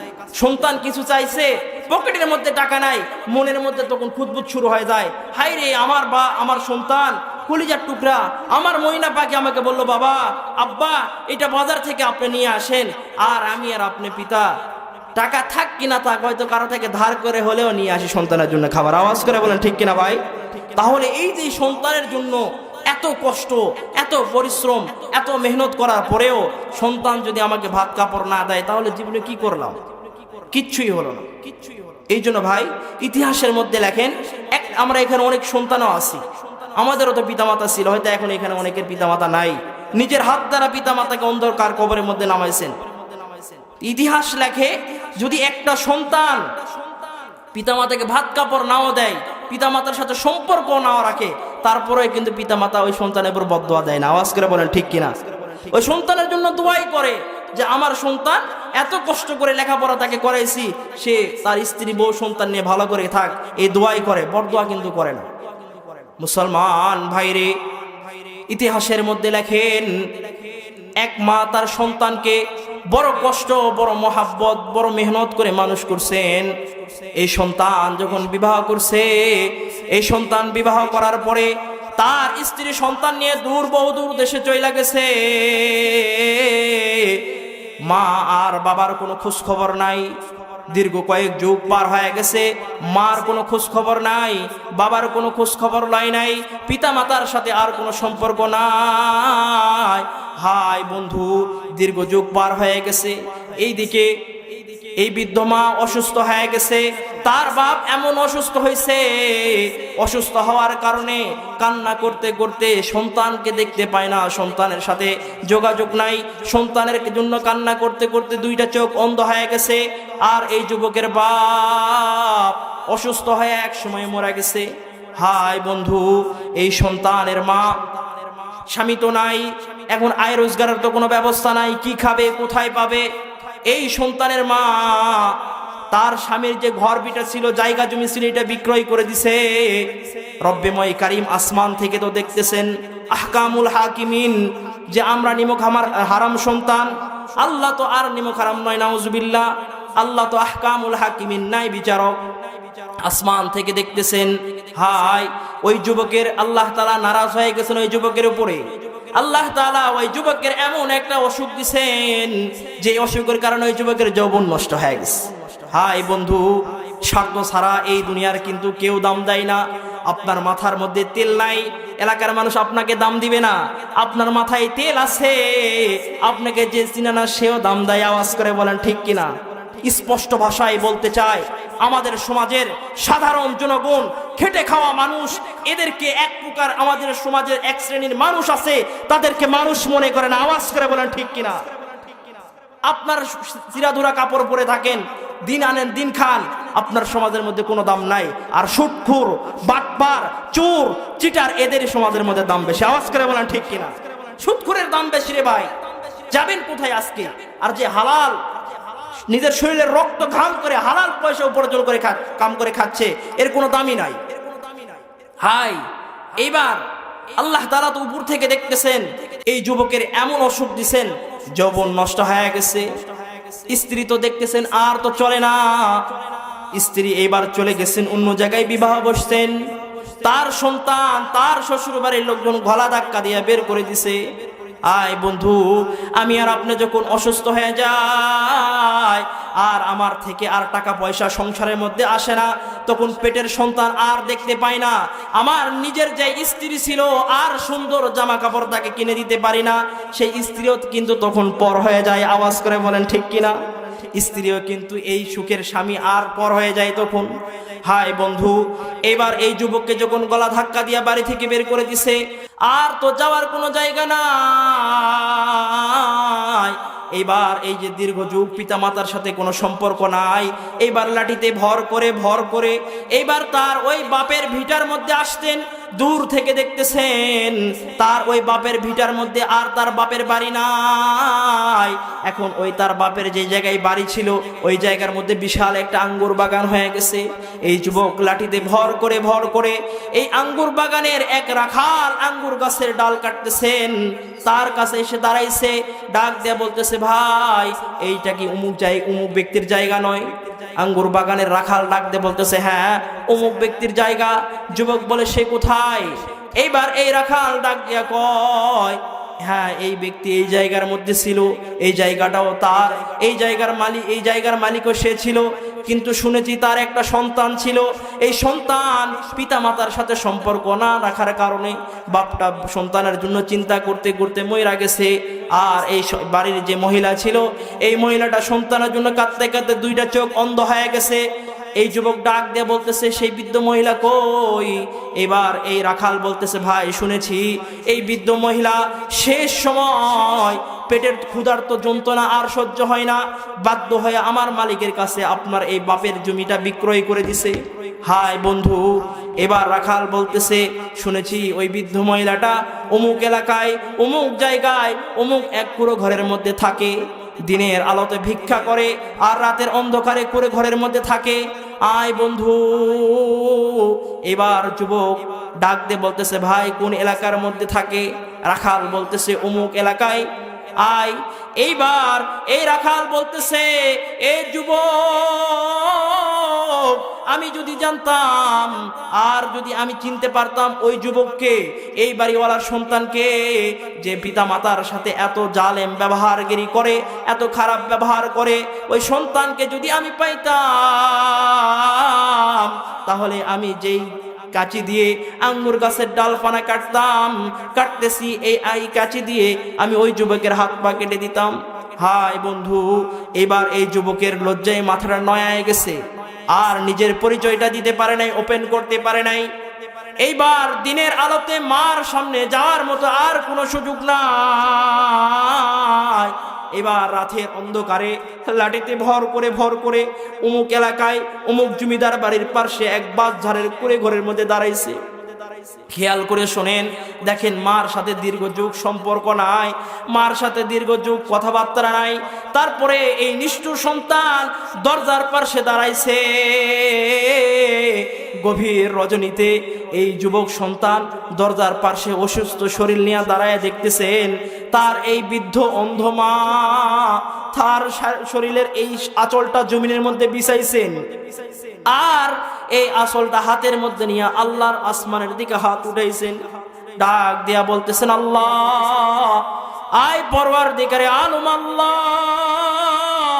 সন্তান কিছু চাইছে, পকেটের মধ্যে টাকা নাই, মনের মধ্যে তখন খুঁতবুত শুরু হয়ে যায়, হাই রে আমার সন্তান কলিজার টুকরা আমার ময়না পাখি আমাকে বলল, বাবা আব্বা এটা বাজার থেকে আপনি নিয়ে আসেন, আর আমি আর আপনি পিতা টাকা থাক কিনা থাক হয়তো কারো থেকে ধার করে হলেও নিয়ে আসি সন্তানের জন্য খাবার। আওয়াজ করে বলেন ঠিক কিনা ভাই? তাহলে এই যে সন্তানের জন্য এত কষ্ট এত পরিশ্রম এত মেহনত করার পরেও সন্তান যদি আমাকে ভাত কাপড় না দেয়, তাহলে জীবনে কি করলাম? কিচ্ছুই হলো না। এই জন্য ভাই ইতিহাসের মধ্যে লেখেন, আমরা এখানে অনেক সন্তানও আছি, আমাদেরও তো পিতামাতা ছিল, হয়তো এখন এখানে অনেকের পিতামাতা নাই, নিজের হাত দ্বারা পিতামাতাকে অন্ধকার কবরের মধ্যে নামাইছেন। ইতিহাস লেখে যদি একটা সন্তান পিতামাতাকে ভাত কাপড় নাও দেয়, পিতামাতার সাথে সম্পর্ক নাও রাখে, তারপরে কিন্তু পিতামাতা ওই সন্তানের উপর বদদোয়া দেয় না। আওয়াজ করে বলেন ঠিক কিনা? ওই সন্তানের জন্য দোয়াই করে যে আমার সন্তান এত কষ্ট করে লেখাপড়া তাকে করাইছি, সে তার স্ত্রী বউ সন্তান নিয়ে ভালো করে থাক, এই দোয়াই করে, বদদোয়া কিন্তু করে না। মুসলমান ভাইরে, ইতিহাসের মধ্যে লেখেন এক মা তার সন্তানকে বড় কষ্ট বড় মহাব্বত বড় মেহনত করে মানুষ করছেন। এই সন্তান যখন বিবাহ করছে, এই সন্তান বিবাহ করার পরে তার স্ত্রী সন্তান নিয়ে বহুদূর দেশে চলে গেছে। মা আর বাবার কোনো খোঁজ খবর নাই, দীর্ঘ কয়েক যুগ পার হয়ে গেছে, মার কোনো খোঁজ খবর নাই, বাবার কোনো খোঁজ খবর নাই, পিতা মাতার সাথে আর কোনো সম্পর্ক নাই। হাই বন্ধু, দীর্ঘ যুগ পার হয়ে গেছে, এইদিকে এই বৃদ্ধ মা অসুস্থ হয়ে গেছে, তার বাপ এমন অসুস্থ হয়েছে, অসুস্থ হওয়ার কারণে কান্না করতে করতে সন্তানকে দেখতে পায় না, সন্তানের সাথে যোগাযোগ নাই, সন্তানের জন্য কান্না করতে করতে দুইটা চোখ অন্ধ হয়ে গেছে। আর এই যুবকের বাপ অসুস্থ হয়ে এক সময় মারা গেছে। হাই বন্ধু, এই সন্তানের মা, স্বামী তো নাই, এখন আয় রোজগারের তো কোনো ব্যবস্থা নাই, কি খাবে কোথায় পাবে? এই সন্তানের মা তার স্বামীর যে ঘর বিটা ছিল, জায়গা জমি ছিল, এটা বিক্রয় করে দিছে। রব্বেময় কারিম আসমান থেকে তো দেখতেছেন, আহকামুল হাকিমিন, যে আমরা নিমক হারাম সন্তান, আল্লাহ তো আর নিমক হারাম নয়, নাউজুবিল্লাহ, আল্লাহ তো আহকামুল হাকিমিন নাই বিচারক। আসমান থেকে দেখতেছেন, হাই ওই যুবকের আল্লাহ তাআলা নারাজ হয়ে গেছেন ওই যুবকের উপরে। আল্লাহ তাআলা ওই যুবকের এমন একটা অসুখ দিছেন, যে অসুখের কারণে ওই যুবকের যৌবন নষ্ট হয়ে গেছে। হাই বন্ধু, স্বার্থ ছাড়া এই দুনিয়ার কিন্তু কেউ দাম দেয় না। আপনার মাথার মধ্যে তেল নাই, এলাকার মানুষ আপনাকে দাম দিবে না। আপনার মাথায় তেল আছে, আপনাকে যে চিনে না সেও দাম দেয়। আওয়াজ করে বলেন ঠিক কিনা? স্পষ্ট ভাষায় বলতে চাই, আমাদের সমাজের সাধারণ জনগণ, খেটে খাওয়া মানুষ, এদেরকে এক প্রকার আমাদের সমাজের এক শ্রেণীর মানুষ আছে, তাদেরকে মানুষ মনে করে না। আওয়াজ করে বলেন ঠিক কিনা? আপনার চিরাধুরা কাপড় পরে থাকেন, দিন আনেন দিন খান, আপনার সমাজের মধ্যে কোনো দাম নাই। আর সুদখোর, বাটপার, চোর, চিটার, এদের সমাজের মধ্যে দাম বেশি। আওয়াজ করে বলেন ঠিক কিনা? সুদখোরের দাম বেশি রে ভাই, যাবেন কোথায় আজকে? আর যে হালাল নিজের শরীরের রক্ত ঘাম করে হালাল পয়সা উপার্জন করে কাম করে খাচ্ছে, এর কোনো দামই নাই। হাই, এইবার আল্লাহ তাআলা তো উপর থেকে দেখতেছেন, এই যুবকের এমন অসুখ দিছেন, যৌবন নষ্ট হয়ে গেছে। স্ত্রী তো দেখতেছেন আর তো চলে না, স্ত্রী এইবার চলে গেছেন অন্য জায়গায় বিবাহ বসছেন। তার সন্তান, তার শ্বশুর বাড়ির লোকজন গলা ধাক্কা দিয়ে বের করে দিছে। আয় বন্ধু, আমি আর আপনি যখন অসুস্থ হয়ে যাই আর আমার থেকে আর টাকা পয়সা সংসারের মধ্যে আসে না, তখন পেটের সন্তান আর দেখতে পাই না, আমার নিজের যে স্ত্রী ছিল আর সুন্দর জামা কাপড় তাকে কিনে দিতে পারি না, সেই স্ত্রীও কিন্তু তখন পর হয়ে যায়। আওয়াজ করে বলেন ঠিক কিনা? স্ত্রীও কিন্তু এই সুখের স্বামী আর পর হয়ে যায় তখন। হায় বন্ধু, এবার এই যুবককে যখন গলা ধাক্কা দিয়া বাড়ি থেকে বের করে দিছে, আর তো যাওয়ার কোনো জায়গা নাই। এবার এই যে দীর্ঘ যুগ পিতা মাতার সাথে কোনো সম্পর্ক নাই, এইবার লাঠিতে ভর করে এইবার তার ওই বাপের ভিটার মধ্যে আসতেন। দূর থেকে দেখতেছেন তার ওই বাপের ভিটার মধ্যে আর তার বাপের বাড়ি নাই। এখন ওই তার বাপের যে জায়গায় বাড়ি ছিল ওই জায়গার মধ্যে বিশাল একটা আঙ্গুর বাগান হয়ে গেছে। এই যুবক লাঠিতে ভর করে এই আঙ্গুর বাগানের এক রাখাল আঙ্গুর গাছের ডাল কাটতেছেন, তার কাছে এসে দাঁড়াইছে, ডাক দেয়া বলতেছে, ভাই এইটা কি অমুক ব্যক্তির জায়গা নয়? আঙ্গুর বাগানের রাখাল ডাক দিয়ে বলতেছে, হ্যাঁ অমুক ব্যক্তির জায়গা। যুবক বলে, সে কোথায়? এইবার এই রাখাল ডাক দিয়া কয়, হ্যাঁ এই ব্যক্তি এই জায়গার মধ্যে ছিল, এই জায়গাটাও তার, এই জায়গার মালিকও সে ছিল, কিন্তু শুনেছি তার একটা সন্তান ছিল। এই সন্তান পিতা মাতার সাথে সম্পর্ক না রাখার কারণে বাপটা সন্তানের জন্য চিন্তা করতে মইরা গেছে। আর এই বাড়ির যে মহিলা ছিল এই মহিলাটা সন্তানের জন্য কাঁদতে দুইটা চোখ অন্ধ হয়ে গেছে। এই যুবক ডাক দিয়ে বলতেছে, সেই বৃদ্ধ মহিলা কই? এবার এই রাখাল বলতেছে, ভাই শুনেছি এই বৃদ্ধ মহিলা শেষ সময় পেটের ক্ষুধার্ত যন্ত্রণা আর সহ্য হয় না, বাধ্য হয়ে আমার মালিকের কাছে আপনার এই বাপের জমিটা বিক্রয় করে দিছে। হায় বন্ধু, এবার রাখাল বলতেছে, শুনেছি ওই বৃদ্ধ মহিলাটা অমুক এলাকায় অমুক জায়গায় অমুক এক পুরো ঘরের মধ্যে থাকে, দিনের আলোতে ভিক্ষা করে আর রাতের অন্ধকারে করে ঘরের মধ্যে থাকে। আয় বন্ধু। এবার যুবক ডাক দিয়ে বলতেছে, ভাই কোন এলাকার মধ্যে থাকে? রাখাল বলতেছে, অমুক এলাকায়। আয়। এইবার এই রাখাল বলতেছে, এই যুবক আমি যদি জানতাম আর যদি আমি চিনতে পারতাম ওই যুবককে, এই বাড়িওয়ালার সন্তানকে, যে পিতা মাতার সাথে এত জালেম ব্যবহারগিরি করে, এত খারাপ ব্যবহার করে, ওই সন্তানকে যদি আমি পাইতাম তাহলে আমি যেই কাঁচি দিয়ে আঙ্গুর গাছের ডালপানা কাটতেছি এই কাঁচি দিয়ে আমি ওই যুবকের হাত পা কেটে দিতাম। হায় বন্ধু, এবার এই যুবকের লজ্জায় মাথাটা নয়ায় গেছে, আর নিজের পরিচয়টা দিতে পারে নাই, ওপেন করতে পারে নাই। এইবার দিনের আলোতে মার সামনে যাওয়ার মতো আর কোনো সুযোগ নাই। এবার রাতের অন্ধকারে লাঠিতে ভর করে অমুক এলাকায় অমুক জমিদার বাড়ির পাশে এক বাঁশঝাড়ের কুড়ে ঘরের মধ্যে দাঁড়াইছে। খেয়াল করে শোনেন, দেখেন মার সাথে দীর্ঘ যুগ সম্পর্ক নাই, মার সাথে দীর্ঘ যুগ কথাবার্তা নাই, তারপরে এই নিষ্ঠুর সন্তান দরজার পাশে দাঁড়াইছে। গভীর রজনীতে এই যুবক সন্তান দরজার পাশে অসুস্থ শরীর নিয়ে দাঁড়ায় দেখতেছেন তার এই বৃদ্ধ অন্ধ মা তার শরীরের এই আঁচলটা জমিনের মধ্যে বিছাইছেন, আর এই আঁচলটা হাতের মধ্যে নিয়ে আল্লাহর আসমানের দিকে হাত উঠাইছেন, ডাক দিয়া বলতেছেন, আল্লাহ আয় পরওয়ারদিগারে আলম, আল্লাহ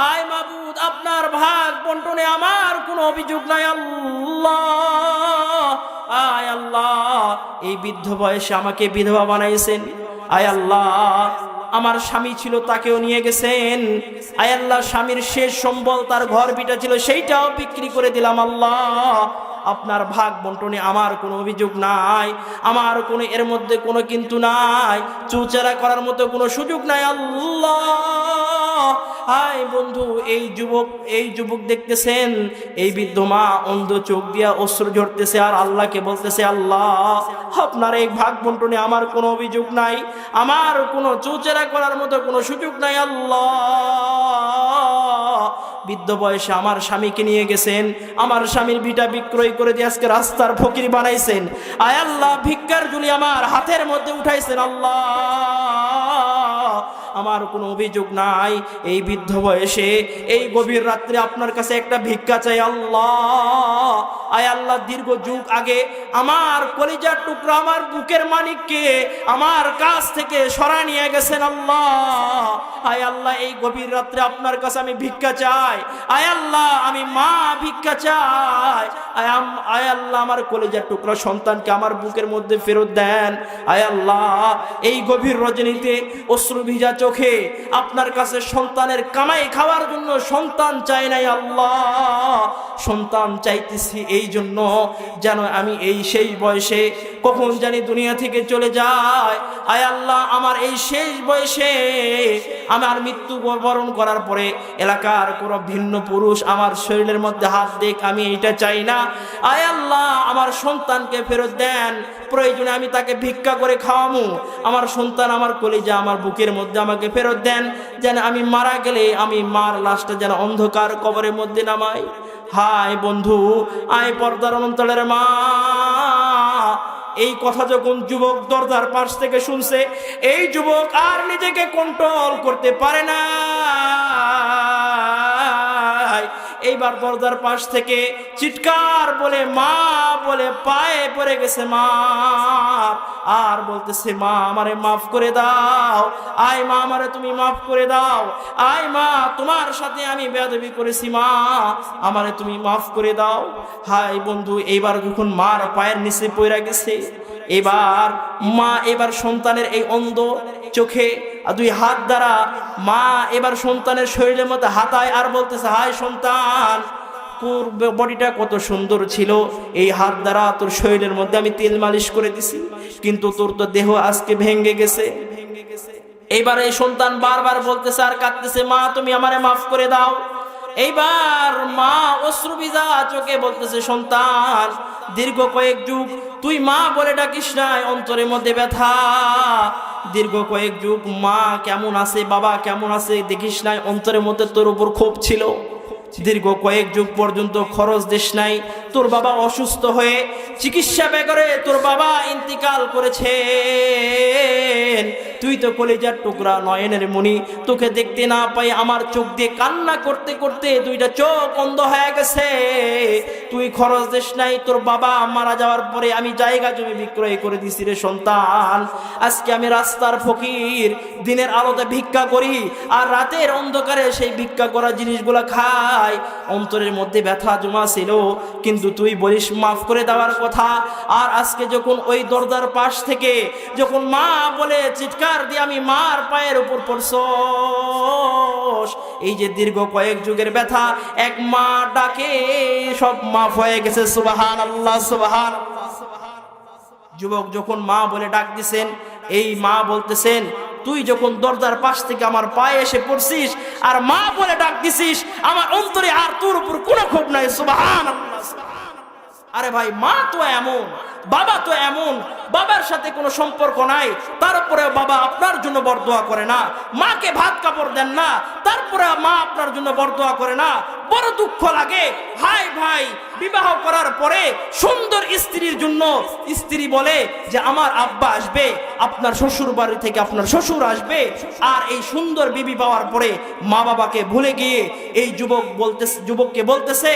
আয় মাবুদ, আপনার ভাগ বন্টনে আমার কোনো অভিযোগ নাই, আল্লাহ আয় আল্লাহ এই বৃদ্ধ বয়সে আমাকে বিধবা বানাইছেন, আয় আল্লাহ আমার স্বামী ছিল তাকেও নিয়ে গেছেন, আয় আল্লাহ স্বামীর শেষ সম্বল তার ঘর বিটা ছিল সেইটাও বিক্রি করে দিলাম, আল্লাহ আপনার ভাগ বন্টনে আমার কোনো অভিযোগ নাই, আমার কোনো এর মধ্যে কোনো কিন্তু নাই, চুচারা করার মতো কোনো সুযোগ নাই, আল্লাহ। হায় বন্ধু, এই যুবক দেখতেছেন এই বৃদ্ধ মা অন্ধ চোখ দিয়া অশ্রু ঝরতেছে আর আল্লাহকে বলতেছে, আল্লাহ আপনার এই ভাগ বন্টনে আমার কোনো অভিযোগ নাই, আমার কোনো চুচেরা করার মতো কোনো সুযোগ নাই, আল্লাহ বৃদ্ধ বয়সে আমার স্বামীকে নিয়ে গেছেন, আমার স্বামীর ভিটা বিক্রয় করে দিয়ে আজকে রাস্তার ফকির বানাইছেন, আয় আল্লাহ ভিক্ষার ঝুলি আমার হাতের মধ্যে উঠাইছেন, আল্লাহ আমার কোনো অভিযোগ নাই। এই বৃদ্ধ বয়সে এই গভীর রাত্রে আপনার কাছে একটা ভিক্ষা চাই আল্লাহ। আয় আল্লাহ, দীর্ঘ যুগ আগে আমার কলিজার টুকরা, আমার বুকের মানিককে আমার কাছ থেকে সরায় নিয়ে গেছেন আল্লাহ। আয় আল্লাহ, এই গভীর রাত্রে আপনার কাছে আমি ভিক্ষা চাই। আয় আল্লাহ, আমি মা ভিক্ষা চাই। আয় আল্লাহ, আমার কলিজার টুকরা সন্তানকে আমার বুকের মধ্যে ফেরত দেন। আয় আল্লাহ, এই গভীর রজনীতে অশ্রু ভিজা চোখে আপনার কাছে সন্তানের কামাই খাওয়ার জন্য সন্তান চাই নাই আল্লাহ, সন্তান চাইতেছি এই জন্য যেন আমি এই শেষ বয়সে কখন জানি দুনিয়া থেকে চলে যায়। আয় আল্লাহ, আমার এই শেষ বয়সে আমার মৃত্যু বরণ করার পরে এলাকার কোনো ভিন্ন পুরুষ আমার শরীরের মধ্যে হাত দেখ, আমি এটা চাই না। আয় আল্লাহ, আমার সন্তানকে ফেরত দেন। প্রয়োজনে আমি তাকে ভিক্ষা করে খাওয়ামু। আমার সন্তান আমার কলিজা আমার বুকের মধ্যে আমাকে ফেরত দেন, যেন আমি মারা গেলে আমি মার লাশটা যেন অন্ধকার কবরের মধ্যে নামাই। হায় বন্ধু, আয় পর্দার অন্তরের মা, এই কথা যখন যুবক দরজার পাশ থেকে শুনছে, এই যুবক আর নিজেকে কন্ট্রোল করতে পারে না। এইবার দরজার পাশ থেকে চিৎকার বলে মা বলে পায়ে পড়ে গেছে মা, আর বলতেছে মা আমারে মাফ করে দাও। আয় মা, আমারে তুমি মাফ করে দাও। আয় মা, তোমার সাথে আমি বেয়াদবি করেছি মা, আমারে তুমি মাফ করে দাও। হায় বন্ধু, এইবার যখন মার পায়ের নিচে পড়ে গেছে, এবার মা এবার সন্তানের এই অন্ধ চোখে দুই হাত দ্বারা মা এবার সন্তানের শরীরের মধ্যে হাতায় আর বলতেছে, হায় সন্তান, তোর বডিটা কত সুন্দর ছিল, এই হাত দ্বারা তোর শরীরের মধ্যে আমি তেল মালিশ করে দিছি, কিন্তু তোর তো দেহ আজকে ভেঙে গেছে। এইবার এই সন্তান বারবার বলতেছে আর কাঁদতেছে, মা তুমি আমারে মাফ করে দাও। এইবার মা অশ্রু ভিজা চোখে বলতেছে, সন্তান দীর্ঘ কয়েক যুগ তুই মা বলে ডাকিস নাই, অন্তরের মধ্যে ব্যথা। দীর্ঘ কয়েক যুগ মা কেমন আছে, বাবা কেমন আছে দেখিস নাই, অন্তরের মধ্যে তোর উপর ক্ষোভ ছিল। দীর্ঘ কয়েক যুগ পর্যন্ত খরচ দিস নাই। তোর বাবা অসুস্থ হয়ে চিকিৎসা বেগরে তোর বাবা ইন্তিকাল করেছে। তুই তো কলিজার টুকরা, নয়নের মণি, তোকে দেখতে না পাই আমার চোখ দিয়ে কান্না করতে করতে দুইটা চোখ অন্ধ হয়ে গেছে। তুই খরচ দিস নাই। তোর বাবা মারা যাওয়ার পরে আমি জায়গা জমি বিক্রয় করে দিছি রে সন্তান। আজকে আমি রাস্তার ফকির, দিনের আলোতে ভিক্ষা করি আর রাতের অন্ধকারে সেই ভিক্ষা করা জিনিসগুলা খাই। অন্তরের মধ্যে ব্যথা জমা ছিল, কিন্তু তুই বলিস মাফ করে দেওয়ার কথা। আর আজকে যখন ওই দরজার পাশ থেকে যখন মা বলে চিৎকার দিয়ে আমি মার পায়ের উপর পড়ছস, এই যে দীর্ঘ কয়েক যুগের ব্যথা এক মা ডাকে সব মাফ হয়ে গেছে। সুবহানাল্লাহ, সুবহানাল্লাহ। যুবক যখন মা বলে ডাক দিছেন, এই মা বলতেছেন, তুই যখন দরজার পাশ থেকে আমার পায়ে এসে পড়ছিস আর মা বলে ডাক দিছিস, আমার অন্তরে আর তোর উপর কোনো ক্ষোভ নাই। সুবহানাল্লাহ। আরে ভাই, মা তো এমন, বাবা তো এমন, বাবার সাথে কোনো সম্পর্ক নাই, তারপরে বাবা আপনার জন্য বরদোয়া করে না, মাকে ভাত কাপড় দেন না, তারপরে মা আপনার জন্য বরদোয়া করে না। বড় দুঃখ লাগে। হাই ভাই, বিবাহ করার পরে সুন্দর স্ত্রীর জন্য স্ত্রী বলে যে আমার আব্বা আসবে, আপনার শ্বশুর বাড়ি থেকে আপনার শ্বশুর আসবে, আর এই সুন্দর বিবি পাওয়ার পরে মা বাবাকে ভুলে গিয়ে এই যুবককে বলতেছে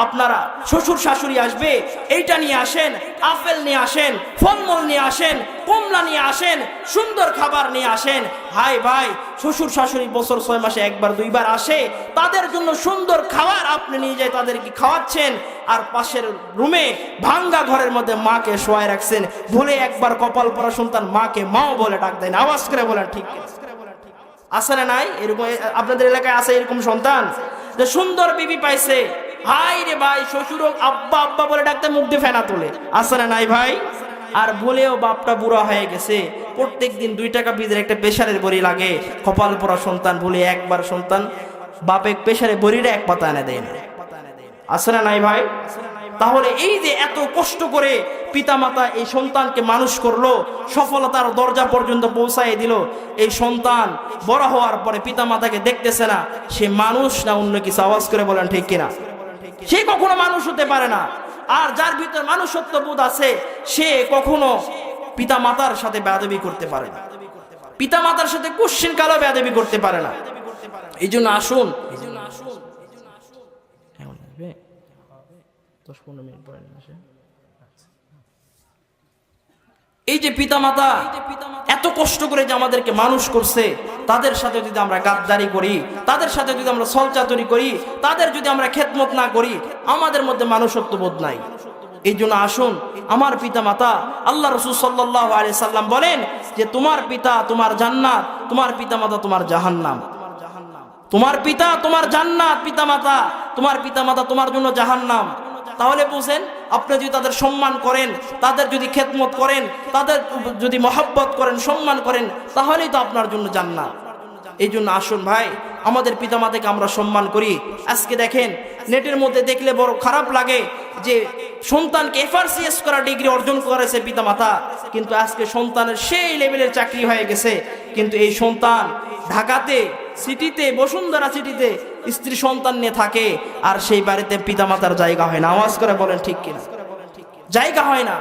আপনারা শ্বশুর শাশুড়ি আসবে, এইটা নিয়ে আসেন, আপেল নিয়ে আসেন, ফলমূল নিয়ে আসেন, কমলা নিয়ে আসেন, সুন্দর খাবার নিয়ে আসেন। হাই ভাই, শ্বশুর শাশুড়ি বছর 6 মাসে একবার দুইবার আসে, তাদের জন্য সুন্দর খাবার আপনি নিয়ে যায় তাদেরকে খাওয়াচ্ছেন, আর পাশের রুমে ভাঙ্গা ঘরের মধ্যে মাকে শোয়ায় রাখছেন। ভুলে একবার কপাল পরা সন্তান মাকে মাও বলে ডাক দেয় না। আওয়াজ করে বলেন ঠিক আছে না নাই? এরকম আপনাদের এলাকায় আছে এরকম সন্তান যে সুন্দর বিবি পাইছে, হাই রে ভাই, শ্বশুর আব্বা আব্বা বলে ডাকতে মুখ দিয়ে ফেনা তোলে। আছে না নাই ভাই? আর বলেও বাপটা বুড়া হয়ে গেছে, প্রত্যেক দিন 2 টাকা বীজের একটা প্রেশারের বড়ি লাগে। কপাল পরা সন্তান বলে একবার সন্তান বাপে প্রেশারে বড়িটা এক পাতা এনে দেয় না। আছে না নাই ভাই? তাহলে এই যে এত কষ্ট করে পিতামাতা এই সন্তানকে মানুষ করলো, সফলতার দরজা পর্যন্ত পৌঁছায় দিল, এই সন্তান বড় হওয়ার পরে পিতামাতাকে দেখতেছে না, সে মানুষ না অন্য কিছু? আওয়াজ করে বলেন ঠিক কিনা? সে কখনো মানুষ হতে পারে না। আর যার ভিতর মানুষত্ব বোধ আছে, সে কখনো পিতা মাতার সাথে বেয়াদবি করতে পারে না। পিতা মাতার সাথে কুশ্চিন কালো বেয়াদবি করতে পারে না। এই জন্য আসুন, 10-15 মিনিট পরে এই যে পিতা মাতা এত কষ্ট করে যে আমাদেরকে মানুষ করছে, তাদের সাথে যদি আমরা গাদ্দারি করি, তাদের সাথে যদি আমরা ছলচাতুরি করি, তাদের যদি আমরা খেদমত না করি, আমাদের মধ্যে মানুষত্ব বোধ নাই। এই জন্য আসুন, আমার পিতা মাতা, আল্লাহ রাসূল সাল্লাল্লাহু আলাইহি সাল্লাম বলেন যে তোমার পিতা তোমার জান্নাত, তোমার পিতা মাতা তোমার জাহান্নাম। তোমার পিতা তোমার জান্নাত, পিতা মাতা তোমার পিতা মাতা তোমার জন্য জাহান্নাম। তাহলে বুঝেন, আপনি যদি তাদের সম্মান করেন, তাদের যদি খেদমত করেন, তাদের যদি মহব্বত করেন, সম্মান করেন, তাহলেই তো আপনার জন্য জান্নাত। এই জন্য আসুন ভাই, আমাদের পিতামাতাকে আমরা সম্মান করি। আজকে দেখেন, নেটের মধ্যে দেখলে বড় খারাপ লাগে যে সন্তানকে এফআরসিএস করা ডিগ্রি অর্জন করেছে পিতামাতা, কিন্তু আজকে সন্তানের সেই লেভেলের চাকরি হয়ে গেছে, কিন্তু এই সন্তান ঢাকাতে সিটিতে, বসুন্ধরা সিটিতে স্ত্রী সন্তান নিয়ে থাকে, আর সেই বাড়িতে পিতামাতার জায়গা হয় না। আওয়াজ করে বলেন ঠিক কিনা? জায়গা হয় না।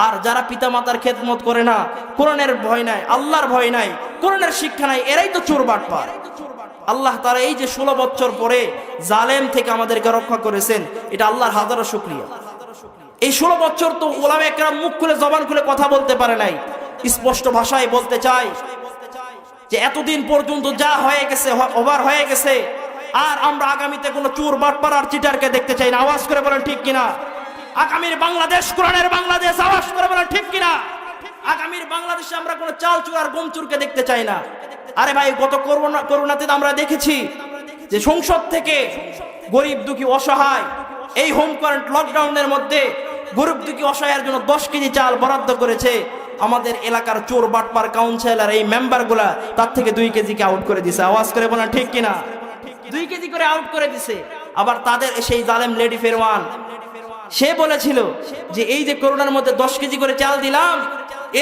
আর যারা পিতামাতার খেদমত করে না, কোরআনের ভয় নাই, আল্লাহর ভয় নাই, কোরআনের শিক্ষা নাই, এরাই তো চোর বাটপার। আল্লাহ তাআলা এই যে 16 বছর পরে জালেম থেকে আমাদেরকে রক্ষা করেছেন, এটা আল্লাহর হাজারো শুকরিয়া। এই 16 বছর তো উলামায়ে কেরাম মুখ খুলে জবান খুলে কথা বলতে পারে নাই। স্পষ্ট ভাষায় বলতে চাই যে এতদিন পর্যন্ত যা হয়ে গেছে, ওভার হয়ে গেছে, আর আমরা আগামীতে কোনো চোর বাটপার আর চিটারকে দেখতে চাই না। আওয়াজ করে বলেন ঠিক কিনা? আগামীর বাংলাদেশ কোরআনের বাংলাদেশ। আওয়াজ করে বলেন ঠিক কিনা? আগামীর বাংলাদেশে আমরা কোনো চাল চোর আর গম চোরকে দেখতে চাই না। আরে ভাই, গত করোনাতে আমরা দেখেছি যে সংসদ থেকে গরিব দুঃখী অসহায়, এই হোম কোয়ারেন্টাইন লকডাউনের মধ্যে গরিব দুঃখী অসহায়ের জন্য 10 কেজি চাল বরাদ্দ করেছে। আমাদের এলাকার চোর বাটপার কাউন্সিলর এই মেম্বারগুলা তার থেকে 2 কেজিকে আউট করে দিছে। আওয়াজ করে বলেন ঠিক কিনা? 2 কেজি করে আউট করে দিছে। আবার তাদের সেই জালেম লেডি ফেরওয়ান, সে বলেছিল যে এই যে করোনার মধ্যে 10 কেজি করে চাল দিলাম,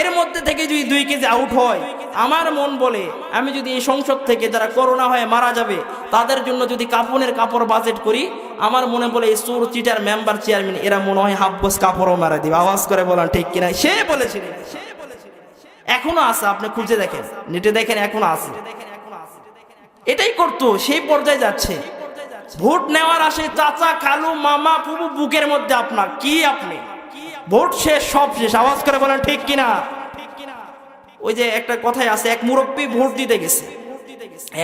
এর মধ্যে থেকে যদি 2 কেজি আউট হয়, আমার মন বলে আমি যদি এই সংসদ থেকে যারা করোনা হয়ে মারা যাবে তাদের জন্য যদি কাপড়ের কাপড় বাজেট করি, আমার মনে বলে এই চোর চিটার মেম্বার চেয়ারম্যান এরা মনে হয় হাফ গোছ কাপড়ও মারা দিবে। আওয়াজ করে বলেন ঠিক কিনা? সে বলেছিল, এখনো আছে, আপনি খুঁজে দেখেন, নেটে দেখেন, এখনো আছে। এটাই করতো, সেই পর্যায়ে যাচ্ছে। ভোট নেওয়ার আসে চাচা, খালু, মামা, ফুবু, বুকের মধ্যে আপনার কি, আপনি ভোট শেষ, সব শেষ। আওয়াজ করে বলেন ঠিক কিনা? ওই যে একটা কথাই আছে, এক মুরব্বী ভোট দিতে গেছে।